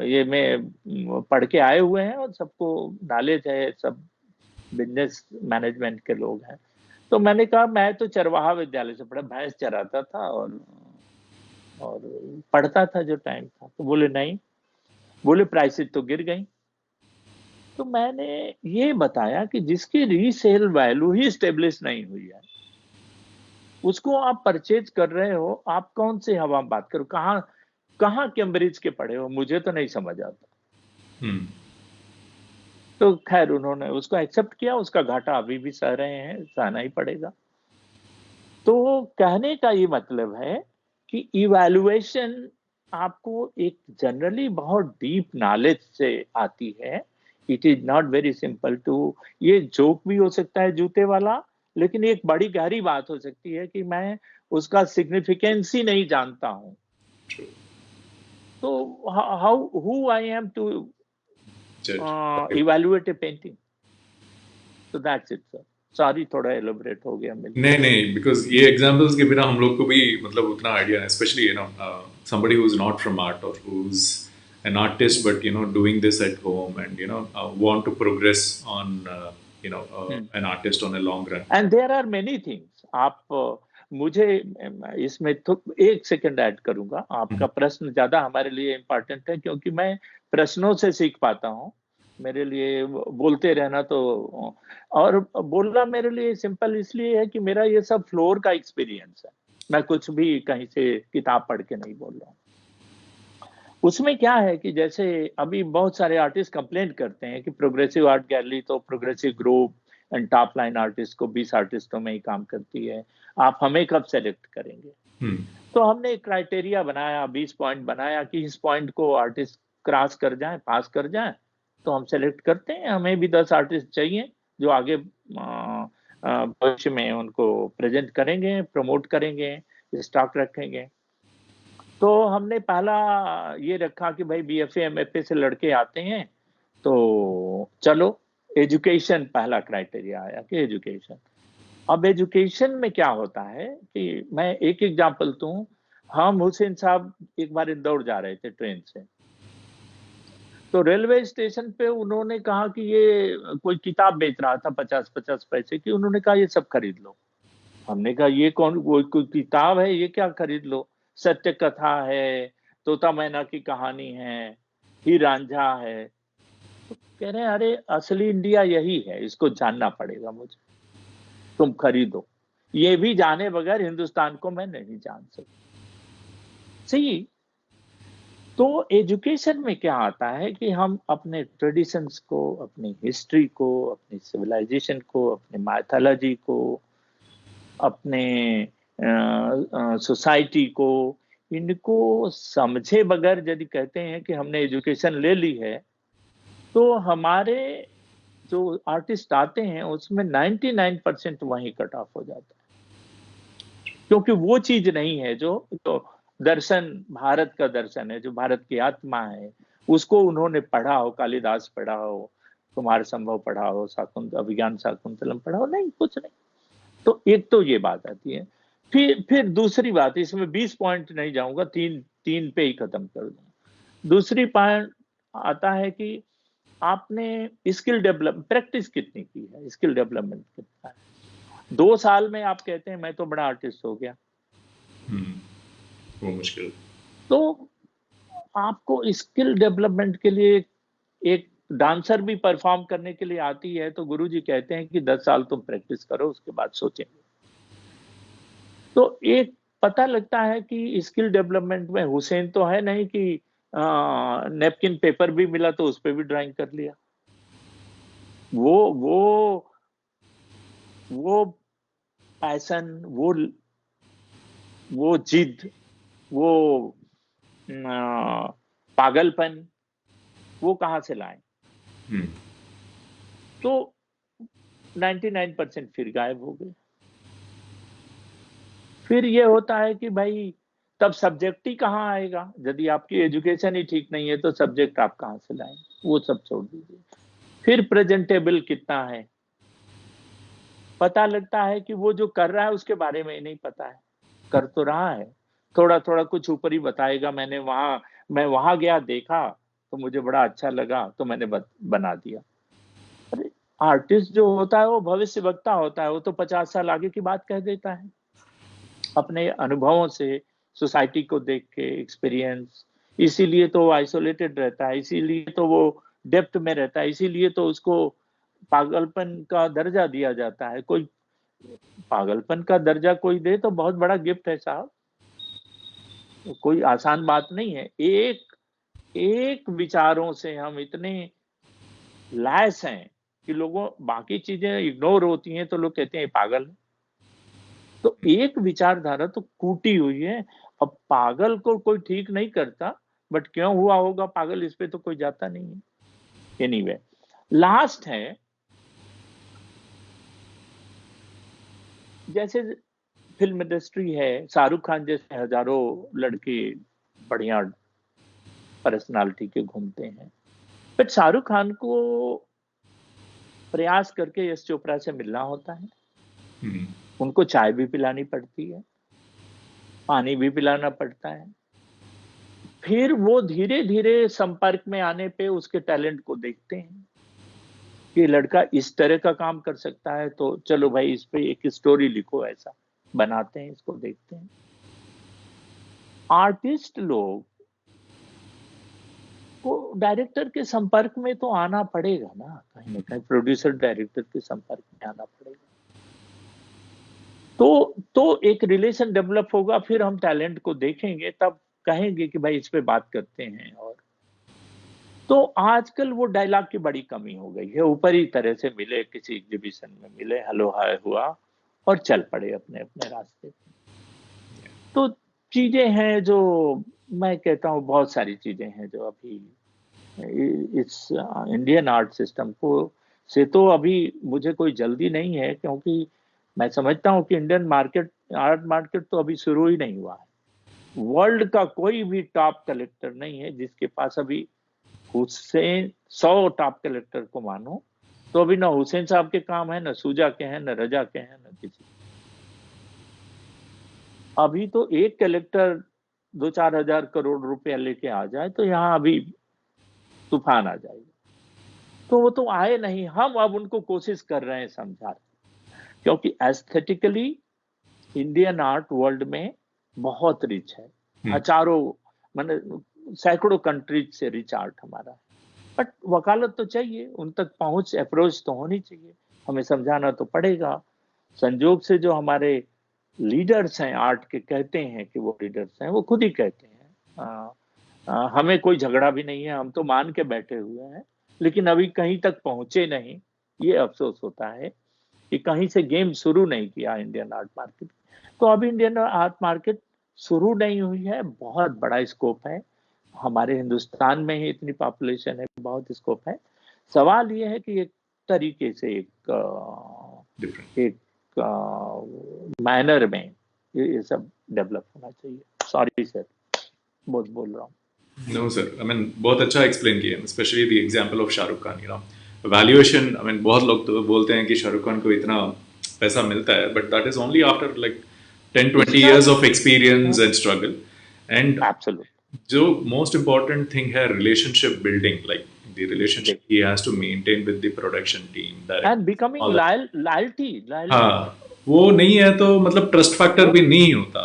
ये में पढ़ के आए हुए हैं और सबको नॉलेज है, सब बिजनेस मैनेजमेंट के लोग हैं। तो मैंने कहा मैं तो चरवाहा विद्यालय से पढ़ा, भैंस चराता था और पढ़ता था जो टाइम था। तो बोले नहीं, बोले प्राइसेस तो गिर गई। तो मैंने ये बताया कि जिसकी रीसेल वैल्यू ही स्टेब्लिश नहीं हुई है, उसको आप परचेज कर रहे हो। आप कौन से हवा में बात करो, कहाँ कहाँ कैम्ब्रिज के पढ़े हो, मुझे तो नहीं समझ आता। हम्म। तो खैर उन्होंने उसको एक्सेप्ट किया, उसका घाटा अभी भी सह रहे हैं, सहना ही पड़ेगा। तो कहने का ये मतलब है कि इवैल्यूएशन आपको एक जनरली बहुत डीप नॉलेज से आती है। It is not very simple to, ये जोक भी हो सकता है जूते वाला, लेकिन एक बड़ी गहरी बात हो सकती है कि मैं उसका सिग्निफिकेंस ही नहीं जानता हूं। तो how who I am to Judge. Evaluate a painting. तो दैट्स इट सर। सॉरी, थोड़ा एलोबरेट हो गया मेरे नहीं तरफ से। नहीं, बिकॉज ये एग्जांपल्स के बिना हम लोग को भी मतलब उतना आइडिया है, specially somebody who's not from art or who's an artist but doing this at home and want to progress on an artist on a long run. And there are many things. आप मुझे इसमें तो एक second add करूंगा। आपका प्रश्न ज्यादा हमारे लिए इम्पोर्टेंट है, क्योंकि मैं प्रश्नों से सीख पाता हूँ। मेरे लिए बोलते रहना तो, और बोलना मेरे लिए सिंपल इसलिए है कि मेरा ये सब फ्लोर का एक्सपीरियंस है। मैं कुछ भी कहीं से किताब पढ़ के नहीं बोल रहा हूँ। उसमें क्या है कि जैसे अभी बहुत सारे आर्टिस्ट कंप्लेंट करते हैं कि प्रोग्रेसिव आर्ट गैलरी तो progressive group and top line artist को 20 आर्टिस्टों में ही काम करती है, आप हमें कब सेलेक्ट करेंगे। Hmm. तो हमने एक क्राइटेरिया बनाया, 20 पॉइंट बनाया कि इस पॉइंट को आर्टिस्ट क्रॉस कर जाए, पास कर जाए, तो हम सेलेक्ट करते हैं। हमें भी 10 आर्टिस्ट चाहिए जो आगे भविष्य में उनको प्रेजेंट करेंगे, प्रमोट करेंगे, स्टॉक रखेंगे। तो हमने पहला ये रखा कि भाई बीएफए एमएफए से लड़के आते हैं, तो चलो एजुकेशन पहला क्राइटेरिया आया कि एजुकेशन। अब एजुकेशन में क्या होता है कि मैं एक एग्जांपल दूं। हम हुसैन साहब एक बार इंदौर जा रहे थे ट्रेन से, तो रेलवे स्टेशन पे उन्होंने कहा कि ये कोई किताब बेच रहा था 50-50 पैसे की, उन्होंने कहा ये सब खरीद लो। हमने कहा ये कौन कोई किताब है, ये क्या खरीद लो। सत्य कथा है, तोता मैना की कहानी है, हीर रांझा है। तो कह रहे हैं अरे असली इंडिया यही है, इसको जानना पड़ेगा मुझे, तुम खरीदो। ये भी जाने बगैर हिंदुस्तान को मैं नहीं जान सकती। सही। तो एजुकेशन में क्या आता है कि हम अपने ट्रेडिशंस को, अपनी हिस्ट्री को, अपनी सिविलाइजेशन को, अपने माइथोलॉजी को, अपने सोसाइटी को, इनको समझे बगैर यदि कहते हैं कि हमने एजुकेशन ले ली है, तो हमारे जो आर्टिस्ट आते हैं उसमें 99% वहीं कट ऑफ हो जाता है, क्योंकि वो चीज नहीं है जो दर्शन, भारत का दर्शन है, जो भारत की आत्मा है, उसको उन्होंने पढ़ा हो, कालिदास पढ़ा हो, कुमार संभव पढ़ा हो, अभिज्ञान शाकुंतलम पढ़ा हो, नहीं, कुछ नहीं। तो एक तो ये बात आती है। फिर दूसरी बात, इसमें 20 पॉइंट नहीं जाऊंगा, तीन तीन पे ही खत्म कर दूंगा। दूसरी पॉइंट आता है कि आपने स्किल डेवलप, प्रैक्टिस कितनी की है, स्किल डेवलपमेंट कितना है। 2 साल में आप कहते हैं मैं तो बड़ा आर्टिस्ट हो गया, वो मुश्किल। तो आपको स्किल डेवलपमेंट के लिए, एक डांसर भी परफॉर्म करने के लिए आती है तो गुरुजी कहते हैं कि 10 साल तुम प्रैक्टिस करो, उसके बाद सोचेंगे। तो एक पता लगता है कि स्किल डेवलपमेंट में हुसैन तो है नहीं कि नेपकिन पेपर भी मिला तो उस पर भी ड्राइंग कर लिया। वो वो वो पैशन, वो जिद, वो पागलपन, वो कहाँ से लाए। तो 99% फिर गायब हो गए। फिर ये होता है कि भाई तब सब्जेक्ट ही कहाँ आएगा, यदि आपकी एजुकेशन ही ठीक नहीं है तो सब्जेक्ट आप कहाँ से लाएंगे, वो सब छोड़ दीजिए। फिर प्रेजेंटेबल कितना है, पता लगता है कि वो जो कर रहा है उसके बारे में नहीं पता है, कर तो रहा है, थोड़ा थोड़ा कुछ ऊपर ही बताएगा, मैं वहां गया देखा तो मुझे बड़ा अच्छा लगा तो मैंने बना दिया। अरे आर्टिस्ट जो होता है वो भविष्य वक्ता होता है, वो तो 50 साल आगे की बात कह देता है अपने अनुभवों से, सोसाइटी को देख के, एक्सपीरियंस। इसीलिए तो वो आइसोलेटेड रहता है, इसीलिए तो वो डेप्थ में रहता है, इसीलिए तो उसको पागलपन का दर्जा दिया जाता है। कोई पागलपन का दर्जा कोई दे तो बहुत बड़ा गिफ्ट है साहब, कोई आसान बात नहीं है। एक एक विचारों से हम इतने लैस हैं कि लोगों, बाकी चीजें इग्नोर होती हैं तो लोग कहते हैं पागल है। तो एक विचारधारा तो कूटी हुई है। अब पागल को कोई ठीक नहीं करता, बट क्यों हुआ होगा पागल, इस पे तो कोई जाता नहीं है। एनीवे, लास्ट है, जैसे फिल्म इंडस्ट्री है, शाहरुख खान जैसे हजारों लड़के बढ़िया पर्सनालिटी के घूमते हैं, बट शाहरुख खान को प्रयास करके यश चोपड़ा से मिलना होता है, उनको चाय भी पिलानी पड़ती है, पानी भी पिलाना पड़ता है, फिर वो धीरे धीरे संपर्क में आने पे उसके टैलेंट को देखते हैं कि लड़का इस तरह का काम कर सकता है, तो चलो भाई इस पे एक स्टोरी लिखो, ऐसा बनाते हैं, इसको देखते हैं। आर्टिस्ट लोग को डायरेक्टर के संपर्क में तो आना पड़ेगा ना, कहीं ना कहीं प्रोड्यूसर डायरेक्टर के संपर्क में आना पड़ेगा, तो एक रिलेशन डेवलप होगा, फिर हम टैलेंट को देखेंगे, तब कहेंगे कि भाई इस पे बात करते हैं। और तो आजकल वो डायलॉग की बड़ी कमी हो गई है, ऊपर ही तरह से मिले, किसी एग्जीबिशन में मिले, हेलो हाय हुआ और चल पड़े अपने अपने रास्ते। तो चीजें हैं जो, मैं कहता हूँ बहुत सारी चीजें हैं जो अभी इस इंडियन आर्ट सिस्टम को से, तो अभी मुझे कोई जल्दी नहीं है, क्योंकि मैं समझता हूँ कि इंडियन मार्केट, आर्ट मार्केट तो अभी शुरू ही नहीं हुआ है। वर्ल्ड का कोई भी टॉप कलेक्टर नहीं है जिसके पास अभी हुसैन 100 टॉप कलेक्टर को मानो तो अभी ना हुसैन साहब के काम है, ना सूजा के हैं, ना रजा के हैं, ना किसी। अभी तो एक कलेक्टर 2-4 हजार करोड़ रुपया लेके आ जाए तो यहाँ अभी तूफान आ जाएगा। तो वो तो आए नहीं, हम अब उनको कोशिश कर रहे हैं समझा, क्योंकि एस्थेटिकली इंडियन आर्ट वर्ल्ड में बहुत रिच है, हजारों, मतलब सैकड़ों कंट्रीज से रिच आर्ट हमारा है। बट वकालत तो चाहिए, उन तक पहुंच, अप्रोच तो होनी चाहिए, हमें समझाना तो पड़ेगा। संजोग से जो हमारे लीडर्स हैं आर्ट के, कहते हैं कि वो लीडर्स हैं, वो खुद ही कहते हैं हमें कोई झगड़ा भी नहीं है, हम तो मान के बैठे हुए हैं, लेकिन अभी कहीं तक पहुंचे नहीं। ये अफसोस होता है कि कहीं से गेम शुरू नहीं किया इंडियन आर्ट मार्केट। तो अभी इंडियन आर्ट मार्केट शुरू नहीं हुई है, बहुत बड़ा स्कोप है। हमारे हिंदुस्तान में ही इतनी पॉपुलेशन है, बहुत स्कोप है। सवाल ये है कि एक तरीके से डिफरेंट। एक मैनर में ये सब डेवलप होना चाहिए। सॉरी सर, बहुत बोल रहा हूँ। नो सर, आई मीन बहुत अच्छा एक्सप्लेन किया, specially the example of Shahrukh Khan, valuation. I mean बहुत लोग तो बोलते हैं कि शाहरुख खान को इतना पैसा मिलता है, but that is only after like 10-20 years इसका of experience and struggle. And absolute, जो most important thing है relationship building, like the relationship he has to maintain with the production team, and directors, becoming all that. Loyalty हाँ, वो नहीं है तो मतलब trust factor वो भी नहीं होता।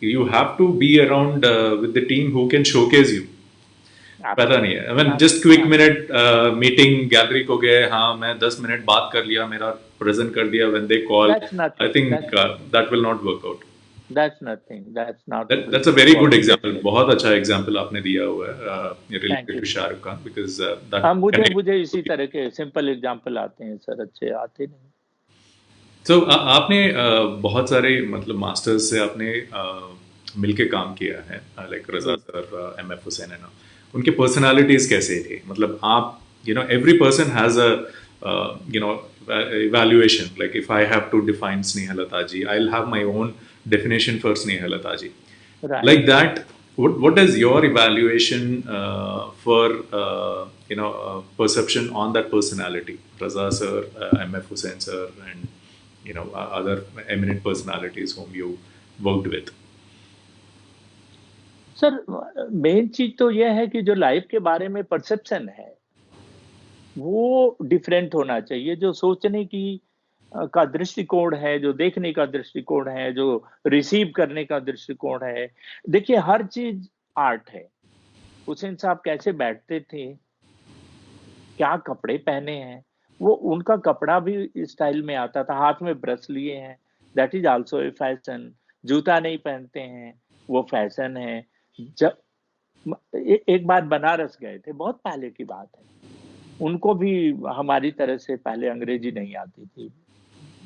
You have to be around with the team who can showcase you. पता नहीं है, I mean just quick minute meeting gallery को गए, हाँ मैं 10 मिनट बात कर लिया, मेरा प्रेजेंट कर दिया, when they call that's I nothing, think that will not work out. That's not That's a very good working example. Definitely. बहुत अच्छा एग्जाम्पल आपने दिया हुआ है thank related you too sir. Shahrukh Khan, because that हाँ, मुझे कनेक्ट। मुझे इसी तरह के सिंपल एग्जांपल आते हैं सर, अच्छे आते नहीं। सो आपने बहुत सारे मतलब मास्टर्स से आपने मिलके काम किया है, लाइक रजा जी सर, एम एफ हुसैन है ना, उनके पर्सनालिटीज कैसे थे? मतलब आप every person has a evaluation, like if I have to define Snehalata ji, I'll have my own definition for Snehalata ji. Right. Like that, what is your evaluation for perception on that personality, Raza sir, MF Hussain sir, and other eminent personalities whom you worked with? Sir main चीज तो यह है कि जो life के बारे में perception है वो डिफरेंट होना चाहिए। जो सोचने की का दृष्टिकोण है, जो देखने का दृष्टिकोण है, जो रिसीव करने का दृष्टिकोण है। देखिए हर चीज आर्ट है। हुसैन साहब कैसे बैठते थे, क्या कपड़े पहने हैं, वो उनका कपड़ा भी स्टाइल में आता था। हाथ में ब्रश लिए हैं, that is also a fashion. जूता नहीं पहनते हैं, वो फैशन है। जब एक बार बनारस गए थे, बहुत पहले की बात है, उनको भी हमारी तरह से पहले अंग्रेजी नहीं आती थी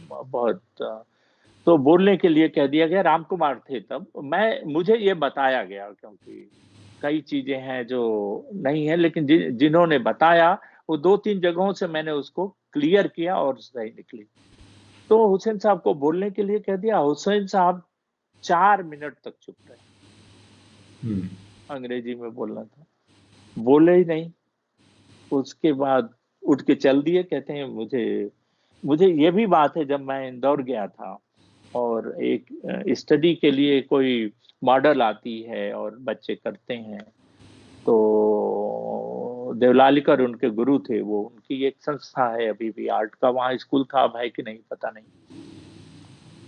बहुत। तो बोलने के लिए कह दिया गया, राम कुमार थे तब। मुझे ये बताया गया, क्योंकि कई चीजें हैं जो नहीं है, लेकिन जिन्होंने बताया वो 2-3 जगहों से मैंने उसको क्लियर किया और सही निकली। तो हुसैन साहब को बोलने के लिए कह दिया, हुसैन साहब 4 मिनट तक चुप रहे। Hmm. अंग्रेजी में बोलना था, बोले ही नहीं। उसके बाद उठ के चल दिए। कहते हैं मुझे मुझे ये भी बात है, जब मैं इंदौर गया था और एक स्टडी के लिए कोई मॉडल आती है और बच्चे करते हैं, तो देवलालीकर उनके गुरु थे। वो उनकी एक संस्था है अभी भी आर्ट का, वहाँ स्कूल था, अब है कि नहीं पता नहीं।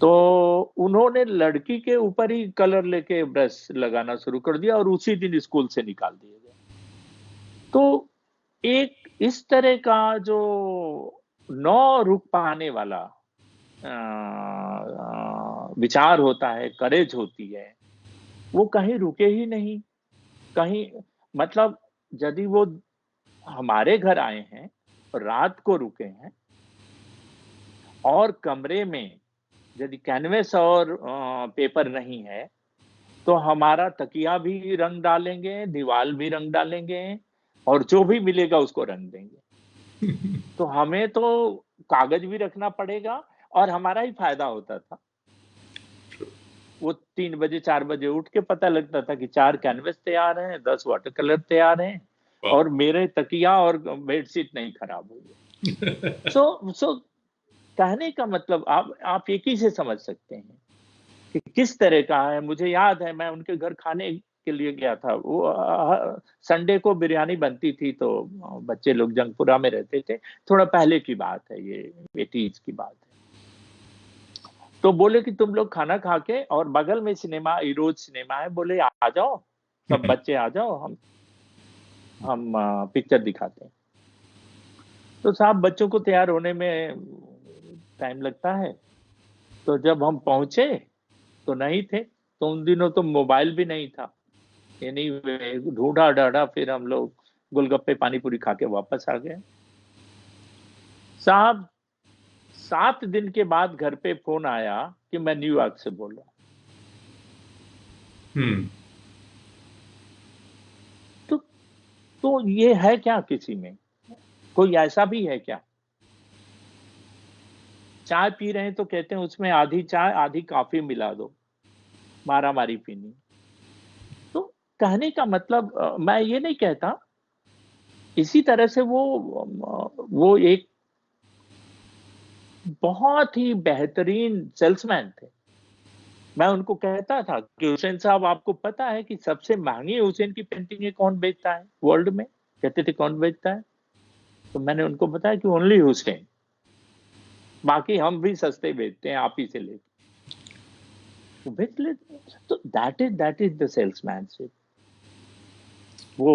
तो उन्होंने लड़की के ऊपर ही कलर लेके ब्रश लगाना शुरू कर दिया और उसी दिन स्कूल से निकाल दिए गए। तो एक इस तरह का जो नौ रुक पाने वाला विचार होता है, करेज होती है, वो कहीं रुके ही नहीं। कहीं मतलब यदि वो हमारे घर आए हैं, रात को रुके हैं, और कमरे में यदि कैनवस और पेपर नहीं है, तो हमारा तकिया भी रंग डालेंगे, दीवार भी रंग डालेंगे, और जो भी मिलेगा उसको रंग देंगे। तो हमें तो कागज भी रखना पड़ेगा, और हमारा ही फायदा होता था। वो 3 बजे 4 बजे उठ के पता लगता था कि 4 कैनवस तैयार हैं, 10 वाटर कलर तैयार हैं, Wow. और मेरे तकिया और बेडशीट नहीं खराब हुई। सो कहने का मतलब आप एक ही से समझ सकते हैं कि किस तरह का है। मुझे याद है, मैं उनके घर खाने के लिए गया था। वो संडे को बिरयानी बनती थी, तो बच्चे लोग जंगपुरा में रहते थे। थोड़ा पहले की बात है, ये 80s की बात है। तो बोले कि तुम लोग खाना खा के, और बगल में सिनेमा, इरोज सिनेमा है, बोले आ जाओ सब बच्चे, आ जाओ, हम पिक्चर दिखाते हैं। तो साहब बच्चों को तैयार होने में टाइम लगता है। तो जब हम पहुंचे तो नहीं थे। तो उन दिनों तो मोबाइल भी नहीं था। यानी ढूंढा डाढ़ा, फिर हम लोग गोलगप्पे पानी पूरी खा के वापस आ गए। साहब 7 दिन के बाद घर पे फोन आया कि मैं न्यूयॉर्क से बोल रहा हूँ। हम्म। तो तो ये है क्या किसी में? कोई ऐसा भी है क्या? चाय पी रहे हैं तो कहते हैं उसमें आधी चाय आधी कॉफी मिला दो, मारा मारी पीनी। तो कहने का मतलब मैं ये नहीं कहता, इसी तरह से वो एक बहुत ही बेहतरीन सेल्समैन थे। मैं उनको कहता था कि हुसैन साहब, आपको पता है कि सबसे महंगी हुसैन की पेंटिंगें कौन बेचता है वर्ल्ड में? कहते थे कौन बेचता है? तो मैंने उनको बताया कि ओनली हुसैन, बाकी हम भी सस्ते बेचते हैं, आप ही से लेते, वो बेच लेते हैं। तो दैट इज द सेल्समैनशिप। वो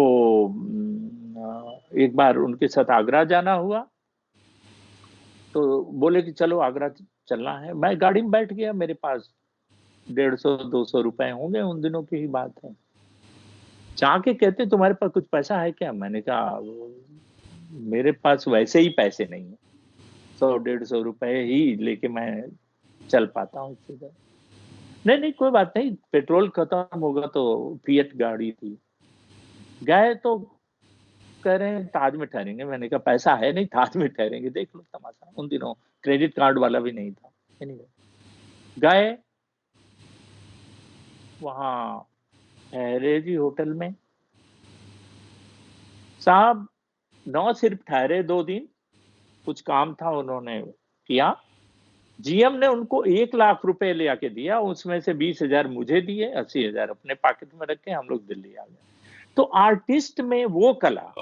एक बार उनके साथ आगरा जाना हुआ, तो बोले कि चलो आगरा चलना है। मैं गाड़ी में बैठ गया, मेरे पास 150-200 रुपए होंगे, उन दिनों की ही बात है। जाके कहते तुम्हारे पास कुछ पैसा है क्या? मैंने कहा मेरे पास वैसे ही पैसे नहीं है, 100-150 रुपए ही लेके मैं चल पाता हूँ इससे ज्यादा। नहीं नहीं, कोई बात नहीं, पेट्रोल खत्म होगा तो, फिएट गाड़ी थी। गए तो कह रहे हैं ताज में ठहरेंगे। मैंने कहा पैसा है नहीं, ताज में ठहरेंगे, देख लो तमाशा। उन दिनों क्रेडिट कार्ड वाला भी नहीं था। anyway, गए वहां, ठहरे जी होटल में। साहब नौ सिर्फ ठहरे 2 दिन, कुछ काम था उन्होंने किया। जीएम ने उनको 1 लाख रुपए ले आके दिया, उसमें से 20,000 मुझे दिए, 80,000 अपने पॉकेट में रखे, हम लोग दिल्ली आ गए। तो आर्टिस्ट में वो कला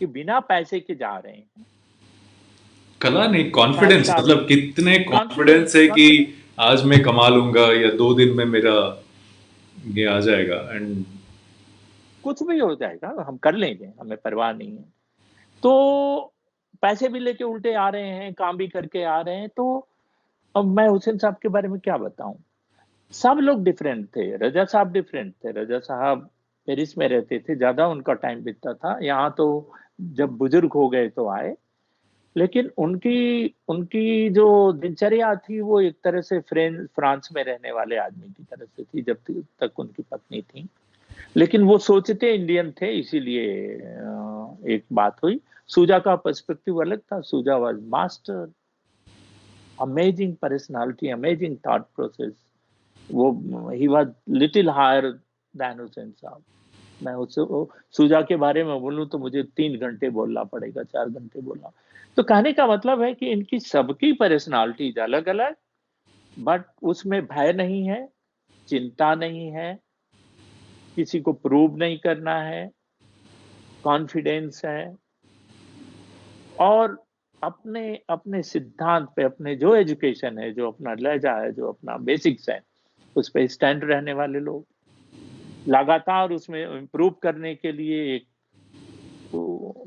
कि बिना पैसे के जा रहे हैं। कला नहीं, कॉन्फिडेंस, पैसा मतलब कितने कॉन्फिडेंस कॉन्फिडेंस है कि कॉन्फिडेंस आज मैं कमा लूंगा या 2 दिन में मेरा ये आ जाएगा। एंड कुछ भी हो जाएगा, हम कर लेंगे, हमें परवाह नहीं है। तो पैसे भी लेके उल्टे आ रहे हैं, काम भी करके आ रहे हैं। तो अब मैं हुसैन साहब के बारे में क्या बताऊं? सब लोग डिफरेंट थे। रजा साहब डिफरेंट थे। रजा साहब पेरिस में रहते थे, ज्यादा उनका टाइम बीतता था यहाँ। तो जब बुजुर्ग हो गए तो आए, लेकिन उनकी उनकी जो दिनचर्या थी वो एक तरह से फ्रांस में रहने वाले आदमी की तरह से थी, जब तक उनकी पत्नी थी। लेकिन वो सोचते इंडियन थे, इसीलिए एक बात हुई। सूजा का पर्सपेक्टिव अलग था। Souza was master, amazing personality, amazing thought process. वो he was little higher than Husain साहब। मैं उससे सूजा के बारे में बोलूं तो मुझे 3 घंटे बोलना पड़ेगा, 4 घंटे बोलना। तो कहने का मतलब है कि इनकी सबकी पर्सनालिटीज अलग अलग, बट उसमें भय नहीं है, चिंता नहीं है, किसी को प्रूव नहीं करना है, कॉन्फिडेंस है, और अपने अपने सिद्धांत पे, अपने जो एजुकेशन है, जो अपना लहजा है, जो अपना बेसिक्स है, उस पे स्टैंड रहने वाले लोग, लगातार उसमें इम्प्रूव करने के लिए एक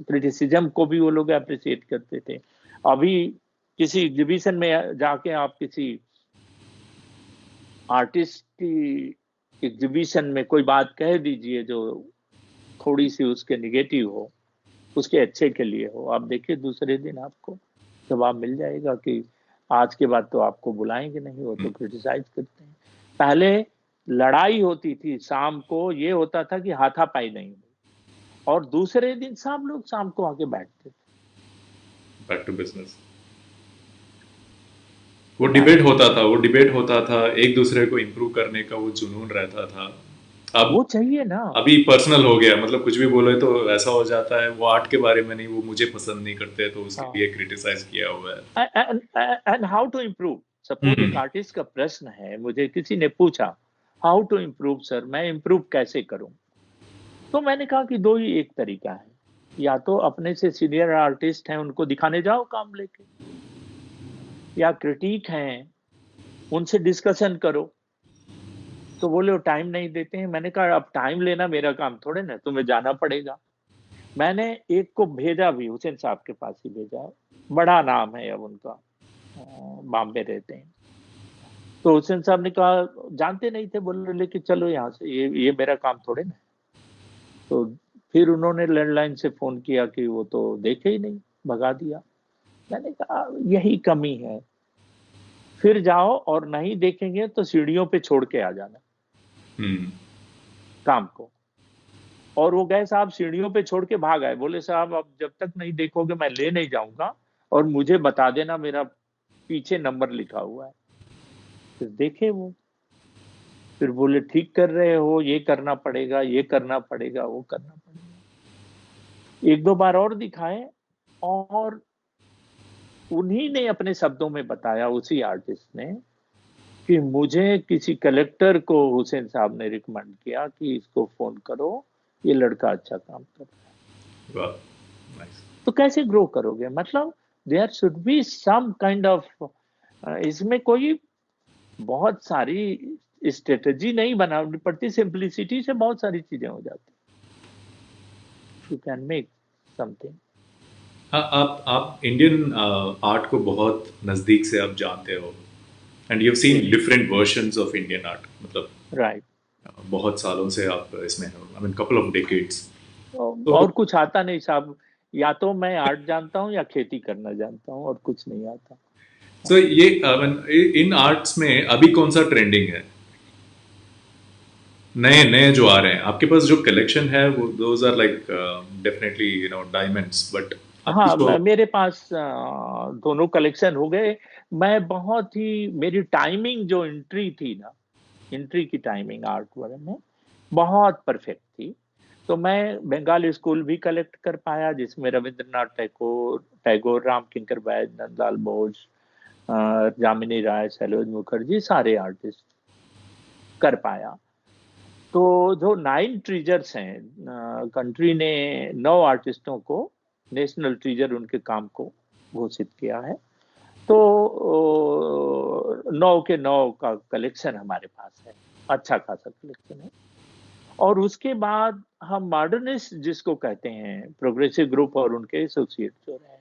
क्रिटिसिज्म को भी वो लोग अप्रिशिएट करते थे। अभी किसी एग्जीबिशन में जाके आप किसी आर्टिस्ट की एग्जीबिशन में कोई बात कह दीजिए जो थोड़ी सी उसके निगेटिव हो, उसके अच्छे के लिए हो, आप देखिए दूसरे दिन आपको जवाब मिल जाएगा कि आज के बाद तो आपको बुलाएंगे नहीं, वो तो क्रिटिसाइज करते हैं। पहले लड़ाई होती थी, शाम को ये होता था कि हाथापाई नहीं हुई, और दूसरे दिन सब लोग शाम को आके बैठते थे। Back to business. वो तो डिबेट होता था, वो डिबेट होता था, एक दूसरे को इम्प्रूव करने का वो जुनून रहता था। अब वो चाहिए ना। अभी पर्सनल हो गया, मतलब कुछ भी बोले तो ऐसा हो जाता है, वो आर्ट के बारे में नहीं, वो मुझे पसंद नहीं करते तो उसके हाँ, लिए क्रिटिसाइज किया हुआ है। And how to improve. Suppose एक हम्म। आर्टिस्ट का प्रश्न है, मुझे किसी ने पूछा हाउ टू इम्प्रूव सर, मैं इम्प्रूव कैसे करूं? तो मैंने कहा कि दो ही एक तरीका है, या तो अपने से सीनियर आर्टिस्ट हैं उनको दिखाने जाओ काम लेके, या क्रिटिक हैं उनसे डिस्कशन करो। तो बोले वो टाइम नहीं देते हैं। मैंने कहा अब टाइम लेना मेरा काम थोड़े ना, तुम्हें जाना पड़ेगा। मैंने एक को भेजा भी, हुसैन साहब के पास ही भेजा, बड़ा नाम है अब उनका, बॉम्बे रहते हैं। तो हुसैन साहब ने कहा जानते नहीं थे, बोले लेके चलो यहाँ से, ये मेरा काम थोड़े ना। तो फिर उन्होंने लैंडलाइन से फोन किया कि वो तो देखे ही नहीं, भगा दिया। मैंने कहा यही कमी है। फिर जाओ और नहीं देखेंगे तो सीढ़ियों पे छोड़ के आ जाना हम्म। काम को। और वो गए साहब सीढ़ियों पे छोड़ के भाग आए, बोले साहब अब जब तक नहीं देखोगे मैं ले नहीं जाऊंगा, और मुझे बता देना मेरा पीछे नंबर लिखा हुआ है। फिर देखे वो, फिर बोले ठीक कर रहे हो, ये करना पड़ेगा, ये करना पड़ेगा, वो करना पड़ेगा। एक दो बार और दिखाए, और उन्हीं ने अपने शब्दों में बताया, उसी आर्टिस्ट ने, कि मुझे किसी कलेक्टर को हुसैन साहब ने रिकमेंड किया कि इसको फोन करो, ये लड़का अच्छा काम कर रहा है। वाह, नाइस। तो कैसे ग्रो करोगे? मतलब there should be some kind of, इसमें कोई बहुत सारी स्ट्रेटजी नहीं बनानी पड़ती, सिंपलिसिटी से बहुत सारी चीजें हो जाती, यू कैन मेक समथिंग। हाँ, आप इंडियन आर्ट को बहुत नज़दीक से आप जानते हो, and you seen different versions of Indian art, मतलब राइट। बहुत सालों से आप इसमें हो, I mean couple of decades. तो और कुछ आता नहीं साहब, या तो मैं आर्ट जानता हूँ या खेती करना जानता हूँ, और कुछ नहीं आता। सो ये आई मीन इन आर्ट्स में अभी कौन सा ट्रेंडिंग है, नए नए जो आ रहे हैं आपके पास जो कलेक्शन है, वो those are like definitely diamonds, but आपकी हाँ, जो मेरे पास दोनों कलेक्शन हो गए। मैं बहुत ही, मेरी टाइमिंग जो एंट्री थी ना, एंट्री की टाइमिंग आर्ट वाले में बहुत परफेक्ट थी। तो मैं बंगाल स्कूल भी कलेक्ट कर पाया, जिसमें रविंद्रनाथ टैगोर टैगोर राम किंकर वैद, नंदलाल बोस, जामिनी राय, सैलोज मुखर्जी, सारे आर्टिस्ट कर पाया। तो जो 9 ट्रीजर्स हैं, कंट्री ने 9 आर्टिस्टों को नेशनल ट्रीजर उनके काम को घोषित किया है। तो 9 के 9 का कलेक्शन हमारे पास है, अच्छा खासा कलेक्शन है। और उसके बाद हम मॉडर्निस्ट जिसको कहते हैं, प्रोग्रेसिव ग्रुप और उनके एसोसिएट जो रहे हैं,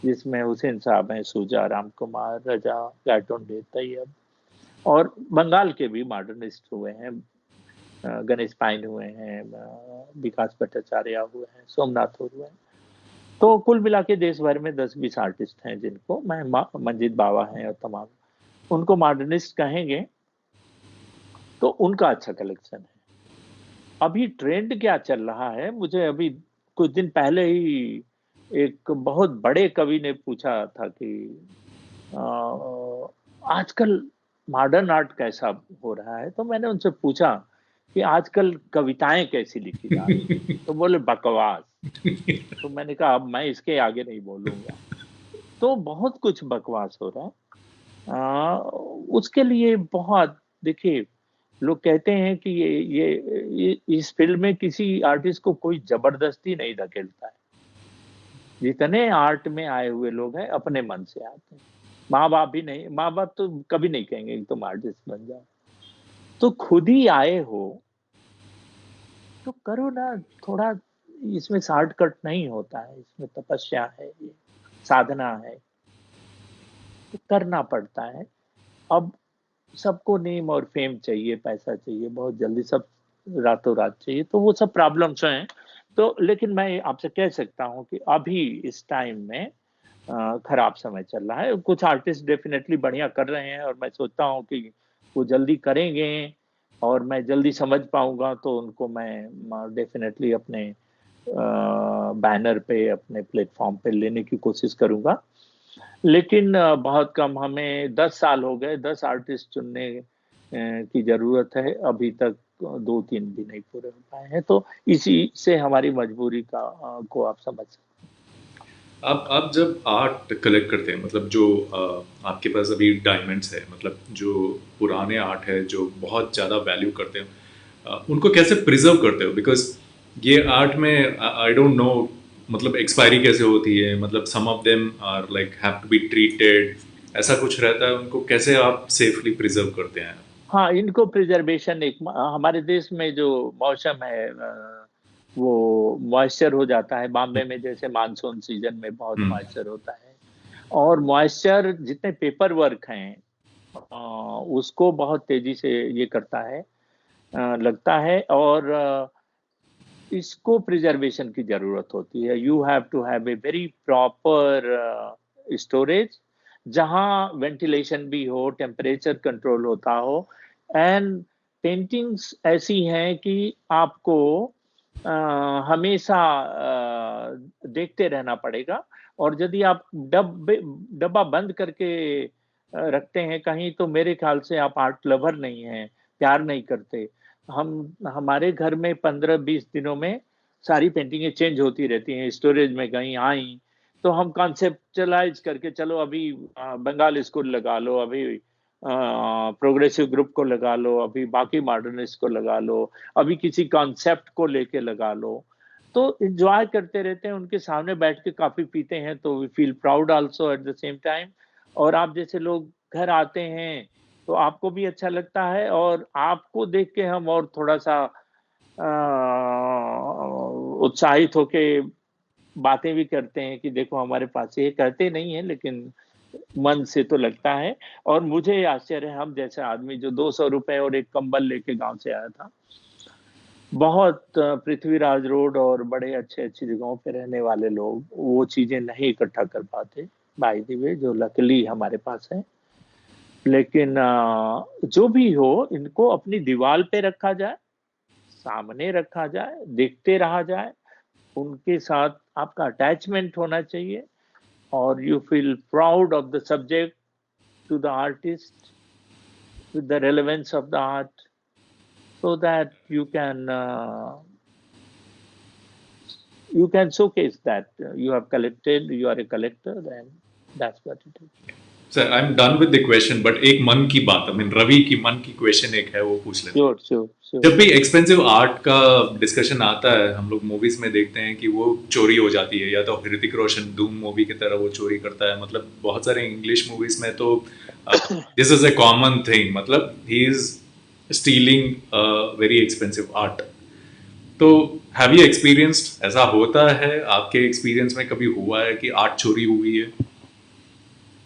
जिसमें हुसैन साहब हैं, सूजा, राम कुमार, रजा, गायटोंडे, तैयब, और बंगाल के भी मॉडर्निस्ट हुए हैं, गणेश पाइन हुए हैं, विकास भट्टाचार्य हुए हैं, सोमनाथ हुए हैं। तो कुल मिला के देश भर में 10-20 आर्टिस्ट हैं जिनको मैं, मंजीत बावा हैं और तमाम, उनको मॉडर्निस्ट कहेंगे। तो उनका अच्छा कलेक्शन है। अभी ट्रेंड क्या चल रहा है, मुझे अभी कुछ दिन पहले ही एक बहुत बड़े कवि ने पूछा था कि आजकल मॉडर्न आर्ट कैसा हो रहा है। तो मैंने उनसे पूछा कि आजकल कविताएं कैसी लिखी जा रही हैं, तो बोले बकवास। तो मैंने कहा अब मैं इसके आगे नहीं बोलूंगा। तो बहुत कुछ बकवास हो रहा है। उसके लिए बहुत, देखिए, लोग कहते हैं कि इस फील्ड में किसी आर्टिस्ट को कोई जबरदस्ती नहीं धकेलता है। जितने आर्ट में आए हुए लोग हैं अपने मन से आते हैं। माँ बाप भी नहीं, माँ बाप तो कभी नहीं कहेंगे कि तुम आर्टिस्ट बन जाओ। तो खुद ही आए हो तो करो ना। थोड़ा इसमें शॉर्टकट नहीं होता है, इसमें तपस्या है, ये साधना है, तो करना पड़ता है। अब सबको नेम और फेम चाहिए, पैसा चाहिए बहुत जल्दी, सब रातों रात चाहिए, तो वो सब प्रॉब्लम्स हैं। तो लेकिन मैं आपसे कह सकता हूँ कि अभी इस टाइम में खराब समय चल रहा है। कुछ आर्टिस्ट डेफिनेटली बढ़िया कर रहे हैं, और मैं सोचता हूँ कि वो जल्दी करेंगे, और मैं जल्दी समझ पाऊंगा तो उनको मैं डेफिनेटली अपने बैनर पे, अपने प्लेटफॉर्म पे लेने की कोशिश करूंगा। लेकिन बहुत कम, हमें 10 साल हो गए, 10 आर्टिस्ट चुनने की जरूरत है, अभी तक 2-3 भी नहीं पूरे हो पाए हैं। तो इसी से हमारी मजबूरी का को आप समझ सकते आप जब आर्ट कलेक्ट करते हैं, मतलब जो आपके पास अभी डायमंड्स है, मतलब जो पुराने आर्ट है जो बहुत ज़्यादा वैल्यू करते हैं, उनको कैसे प्रिजर्व करते हो? बिकॉज ये आर्ट में आई डोंट नो, मतलब एक्सपायरी कैसे होती है, मतलब some of them are like have to be treated, ऐसा कुछ रहता है, उनको कैसे आप सेफली प्रिजर्व करते हैं? हाँ, इनको प्रिजर्वेशन, एक हमारे देश में जो मौसम है, वो मॉइस्चर हो जाता है। बॉम्बे में जैसे मानसून सीजन में बहुत हम्म। मॉइस्चर होता है, और मॉइस्चर जितने पेपर वर्क हैं उसको बहुत तेजी से ये करता है, लगता है। और इसको प्रिजर्वेशन की जरूरत होती है। You have to have a very proper storage, जहां वेंटिलेशन भी हो, टेम्परेचर कंट्रोल होता हो, एंड पेंटिंग्स ऐसी हैं कि आपको अ, हमेशा देखते रहना पड़ेगा। और यदि आप डब्बा बंद करके रखते हैं कहीं, तो मेरे ख्याल से आप आर्ट लवर नहीं हैं, प्यार नहीं करते। हम हमारे घर में 15-20 दिनों में सारी पेंटिंगें चेंज होती रहती हैं, स्टोरेज में गई आई, तो हम कॉन्सेप्चुअलाइज करके चलो अभी बंगाल स्कूल लगा लो, अभी प्रोग्रेसिव ग्रुप को लगा लो, अभी बाकी मॉडर्निस्ट को लगा लो, अभी किसी कॉन्सेप्ट को लेके लगा लो। तो एंजॉय करते रहते हैं, उनके सामने बैठ के कॉफी पीते हैं, तो we feel proud also at the same time. और आप जैसे लोग घर आते हैं तो आपको भी अच्छा लगता है, और आपको देख के हम और थोड़ा सा उत्साहित होके बातें भी करते हैं कि देखो हमारे पास, ये कहते नहीं है लेकिन मन से तो लगता है। और मुझे आश्चर्य है, हम जैसे आदमी जो 200 रुपए और एक कंबल लेके गांव से आया था, बहुत पृथ्वीराज रोड और बड़े अच्छे अच्छी जगहों पे रहने वाले लोग वो चीजें नहीं इकट्ठा कर पाते, बाय द वे, जो लकीली हमारे पास है। लेकिन जो भी हो, इनको अपनी दीवार पे रखा जाए, सामने रखा जाए, देखते रहा जाए, उनके साथ आपका अटैचमेंट होना चाहिए, और you feel proud of the subject to the artist with the relevance of the art, so that you can showcase that you have collected, you are a collector, and that's what it is. Sir I am done with the question, but एक मन की बात, I mean Ravi की मन की question एक है, वो पूछ लेता हूँ। Sure, sure, sure. जब भी एक्सपेंसिव आर्ट का डिस्कशन आता है, हम लोग मूवीज में देखते हैं कि वो चोरी हो जाती है, या तो ऋतिक रोशन धूम मूवी की तरह वो चोरी करता है। मतलब बहुत सारे इंग्लिश मूवीज में तो this is a common thing, मतलब he is stealing very expensive art. तो हैव यू एक्सपीरियंस्ड, ऐसा होता है आपके एक्सपीरियंस में, कभी हुआ है कि आर्ट चोरी हुई है?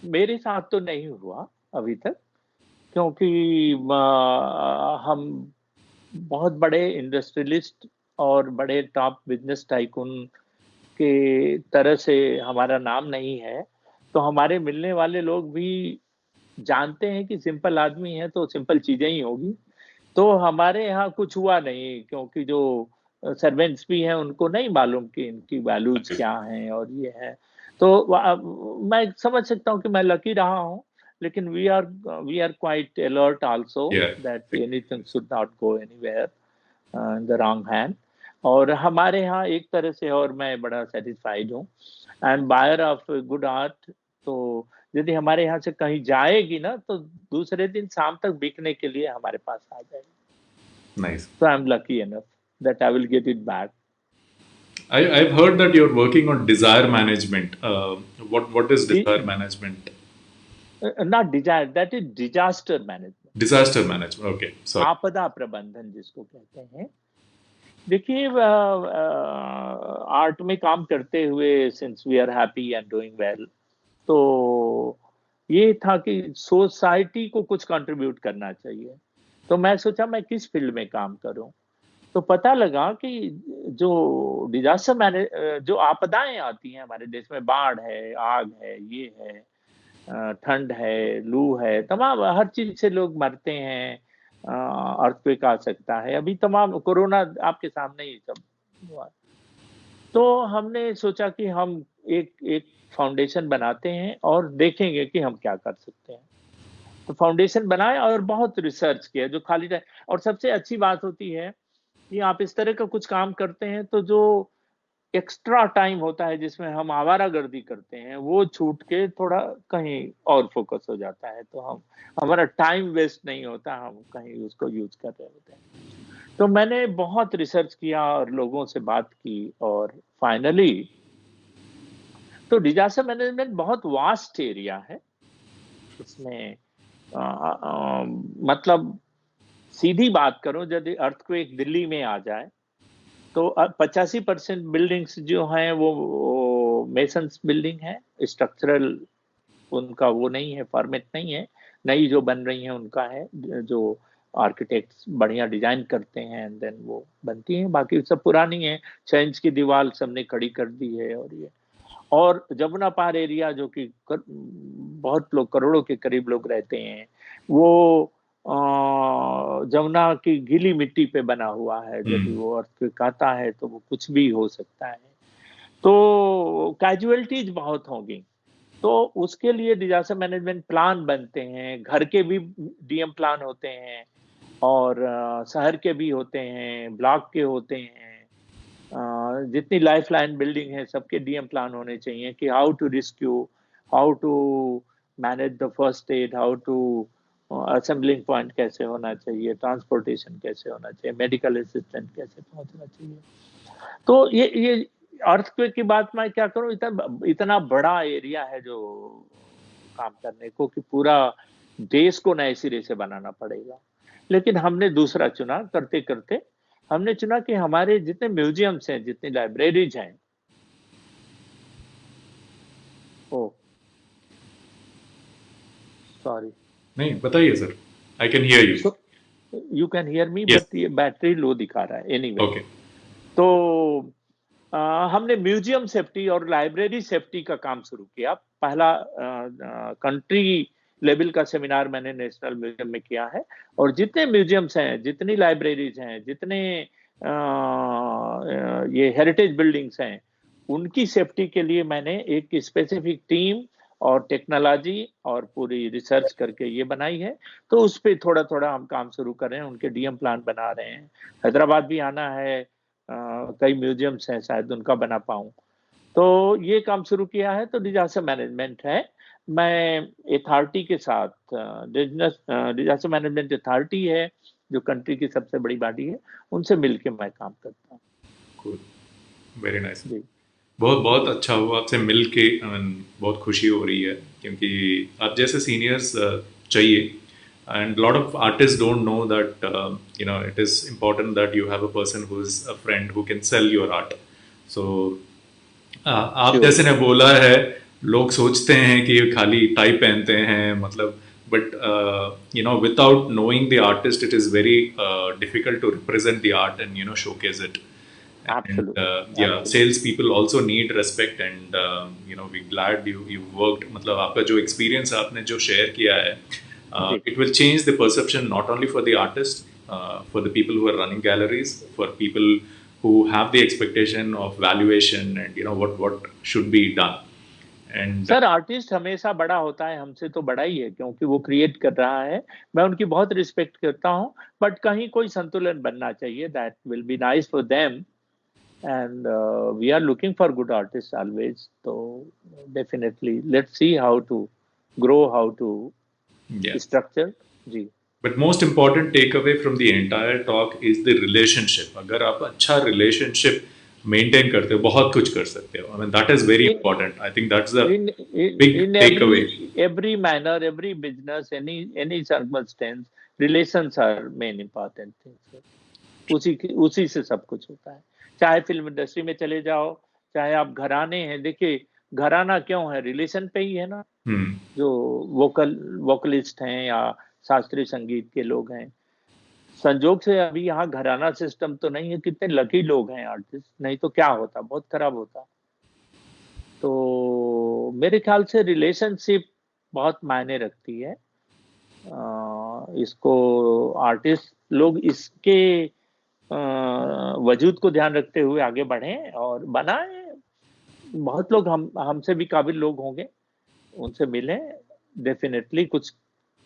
मेरे साथ तो नहीं हुआ अभी तक, क्योंकि हम बहुत बड़े इंडस्ट्रियलिस्ट और बड़े टॉप बिजनेस टाइकून के तरह से हमारा नाम नहीं है। तो हमारे मिलने वाले लोग भी जानते हैं कि सिंपल आदमी है तो सिंपल चीजें ही होगी। तो हमारे यहाँ कुछ हुआ नहीं, क्योंकि जो सर्वेंट्स भी हैं उनको नहीं मालूम कि इनकी वैल्यूज क्या हैं और ये है। तो मैं समझ सकता हूँ कि मैं लकी रहा हूँ, लेकिन we are quite alert also Yeah. That anything should not go anywhere in the wrong hand. और हमारे यहाँ एक तरह से, और मैं बड़ा सेटिस्फाइड हूँ, I am buyer of good art. तो यदि हमारे यहाँ से कहीं जाएगी ना, तो दूसरे दिन शाम तक बिकने के लिए हमारे पास आ जाएगी। Nice. So I'm lucky enough that I will get it back. I've heard that you're working on desire management. What is desire management? Not desire, that is disaster management. Disaster management. Okay, sorry. आपदा प्रबंधन जिसको कहते हैं। देखिए, art में काम करते हुए, since we are happy and doing well, तो ये था कि सोसाइटी को कुछ कंट्रीब्यूट करना चाहिए। तो मैं सोचा मैं किस फील्ड में काम करूं। तो पता लगा कि जो डिजास्टर मैने जो आपदाएं आती हैं हमारे देश में, बाढ़ है, आग है, ये है, ठंड है, लू है, तमाम हर चीज से लोग मरते हैं। अर्थक्वेक आ सकता है, अभी तमाम कोरोना आपके सामने ही सब हुआ। तो हमने सोचा कि हम एक एक फाउंडेशन बनाते हैं और देखेंगे कि हम क्या कर सकते हैं। तो फाउंडेशन बनाया और बहुत रिसर्च किया, जो खाली टाइम, और सबसे अच्छी बात होती है कि आप इस तरह का कुछ काम करते हैं तो जो एक्स्ट्रा टाइम होता है जिसमें हम आवारागर्दी करते हैं, वो छूट के थोड़ा कहीं और फोकस हो जाता है। तो हम, हमारा टाइम वेस्ट नहीं होता, हम कहीं उसको यूज कर रहे होते हैं। तो मैंने बहुत रिसर्च किया और लोगों से बात की, और फाइनली, तो डिजास्टर मैनेजमेंट बहुत वास्ट एरिया है। इसमें मतलब सीधी बात करूं, यदि अर्थक्वेक दिल्ली में आ जाए तो 85% बिल्डिंग्स जो हैं वो मेसन्स बिल्डिंग है, स्ट्रक्चरल उनका वो नहीं है, फॉर्मेट नहीं है। नई जो बन रही हैं उनका है, जो आर्किटेक्ट्स बढ़िया डिजाइन करते हैं एंड देन वो बनती हैं। बाकी सब पुरानी है, 6 इंच की दीवार सबने खड़ी कर दी है। और ये, और जमुना पार एरिया जो कि बहुत लोग, करोड़ों के करीब लोग रहते हैं। वो जमुना की गीली मिट्टी पे बना हुआ है, यदि वो अर्थक्वेक आता है तो वो कुछ भी हो सकता है। तो कैजुअलिटीज बहुत होंगी। तो उसके लिए डिजास्टर मैनेजमेंट प्लान बनते हैं, घर के भी डीएम प्लान होते हैं, और शहर के भी होते हैं, ब्लॉक के होते हैं। जितनी लाइफ लाइन बिल्डिंग है सबके डीएम प्लान होने चाहिए कि how to rescue, how to manage the first aid, how to assembling point कैसे होना चाहिए, ट्रांसपोर्टेशन कैसे होना चाहिए, मेडिकल असिस्टेंट कैसे पहुंचना चाहिए। तो ये अर्थक्वेक की बात मैं क्या करूं, इतना बड़ा एरिया है जो काम करने को, कि पूरा देश को नए सिरे से बनाना पड़ेगा। लेकिन हमने दूसरा चुना, करते करते हमने चुना कि हमारे जितने म्यूजियम्स हैं, जितनी लाइब्रेरीज हैं, ओ सॉरी, नहीं बताइए sir, I can hear you. So you can hear me, yes. But ये बैटरी लो दिखा रहा है एनीवे। ओके। तो हमने म्यूजियम सेफ्टी और लाइब्रेरी सेफ्टी का काम शुरू किया। पहला कंट्री लेवल का सेमिनार मैंने नेशनल म्यूजियम में किया है, और जितने म्यूजियम्स हैं, जितनी लाइब्रेरीज हैं, जितने ये हेरिटेज बिल्डिंग्स हैं, उनकी सेफ्टी के लिए मैंने एक स्पेसिफिक टीम और टेक्नोलॉजी और पूरी रिसर्च करके ये बनाई है। तो उस पर थोड़ा थोड़ा हम काम शुरू कर रहे हैं, उनके डीएम प्लान बना रहे हैं। हैदराबाद भी आना है, कई म्यूजियम्स हैं, शायद उनका बना पाऊं। तो ये काम शुरू किया है। तो डिजास्टर मैनेजमेंट है, मैं अथॉरिटी के साथ, डिजास्टर मैनेजमेंट अथॉरिटी है जो कंट्री की सबसे बड़ी बॉडी है, उनसे मिलके मैं काम करता हूँ। Cool, very nice. जी बहुत बहुत अच्छा हुआ आपसे मिल के, बहुत खुशी हो रही है, क्योंकि आप जैसे सीनियर्स चाहिए, and a lot of artists don't know that it is important that you have a person who is a friend who can sell your art. So आप श्योर। जैसे ने बोला है, लोग सोचते हैं कि ये खाली टाई पहनते हैं, मतलब, but without knowing the artist it is very difficult to represent the art and showcase it. And absolutely yeah, absolutely. sales people also need respect, and we glad you worked, मतलब आपका जो experience आपने जो share किया है, जी it will change the perception not only for the artist, for the people who are running galleries, for people who have the expectation of valuation and what should be done. And sir, artist हमेशा बड़ा होता है, हमसे तो बड़ा ही है, क्योंकि वो क्रिएट कर रहा है। मैं उनकी बहुत रिस्पेक्ट करता हूँ, बट कहीं कोई संतुलन बनना चाहिए, that will be nice for them. and we are looking for good artists always, so definitely let's see how to grow, how to yes, structure। जी but most important takeaway from the entire talk is the relationship. अगर आप अच्छा relationship maintain करते हो, बहुत कुछ कर सकते हो. I mean, that is very in important. I think that's the in big in takeaway. every manner, every business, any circumstance, relations are main important thing, sir। उसी से सब कुछ होता है। चाहे फिल्म इंडस्ट्री में चले जाओ, चाहे आप घराने हैं, देखिए घराना क्यों है, रिलेशन पे ही है ना। Hmm. जो वोकलिस्ट हैं या शास्त्रीय संगीत के लोग हैं, संजोग से अभी यहाँ घराना सिस्टम तो नहीं है। कितने लकी लोग हैं आर्टिस्ट, नहीं तो क्या होता, बहुत खराब होता। तो मेरे ख्याल से रिलेशनशिप बहुत मायने रखती है। इसको आर्टिस्ट लोग इसके वजूद को ध्यान रखते हुए आगे बढ़ें और बनाएं। बहुत लोग हमसे भी काबिल लोग होंगे, उनसे मिलें, डेफिनेटली कुछ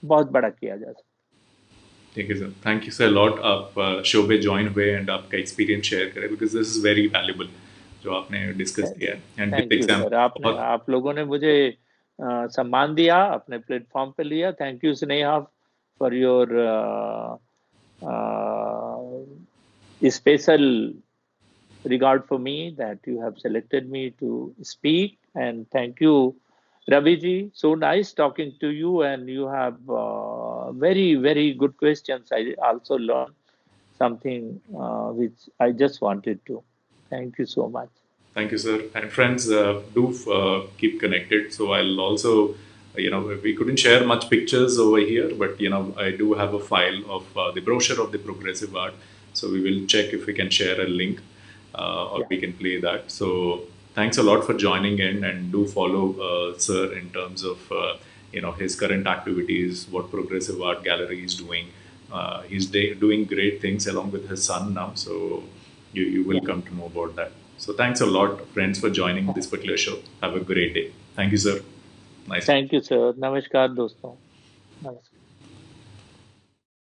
बहुत बड़ा किया जा सकता ठीक है sir, thank you sir lot, आप शो पे ज्वाइन हुए एंड आपका एक्सपीरियंस शेयर करें, because this is very valuable जो आपने डिस्कस है। किया है, and with thank you sir, example आपने, बहुत। आप लोगों ने मुझे सम्मान दिया, अपने प्लेटफॉर्म पे लिया। Thank you Sneha for your special regard for me, that you have selected me to speak. And thank you Ravi ji, so nice talking to you, and you have very very good questions. I also learned something which I just wanted to. Thank you so much. Thank you, sir. And friends, do keep connected. So I'll also, we couldn't share much pictures over here, but I do have a file of the brochure of the progressive art. So we will check if we can share a link, or Yeah, we can play that. So thanks a lot for joining in, and do follow sir in terms of his current activities, what Progressive Art Gallery is doing. He's doing great things along with his son now. So you will Yeah. come to know about that. So thanks a lot, friends, for joining this particular show. Have a great day. Thank you, sir. Nice. Thank you sir, नमस्कार दोस्तों, नमस्कार।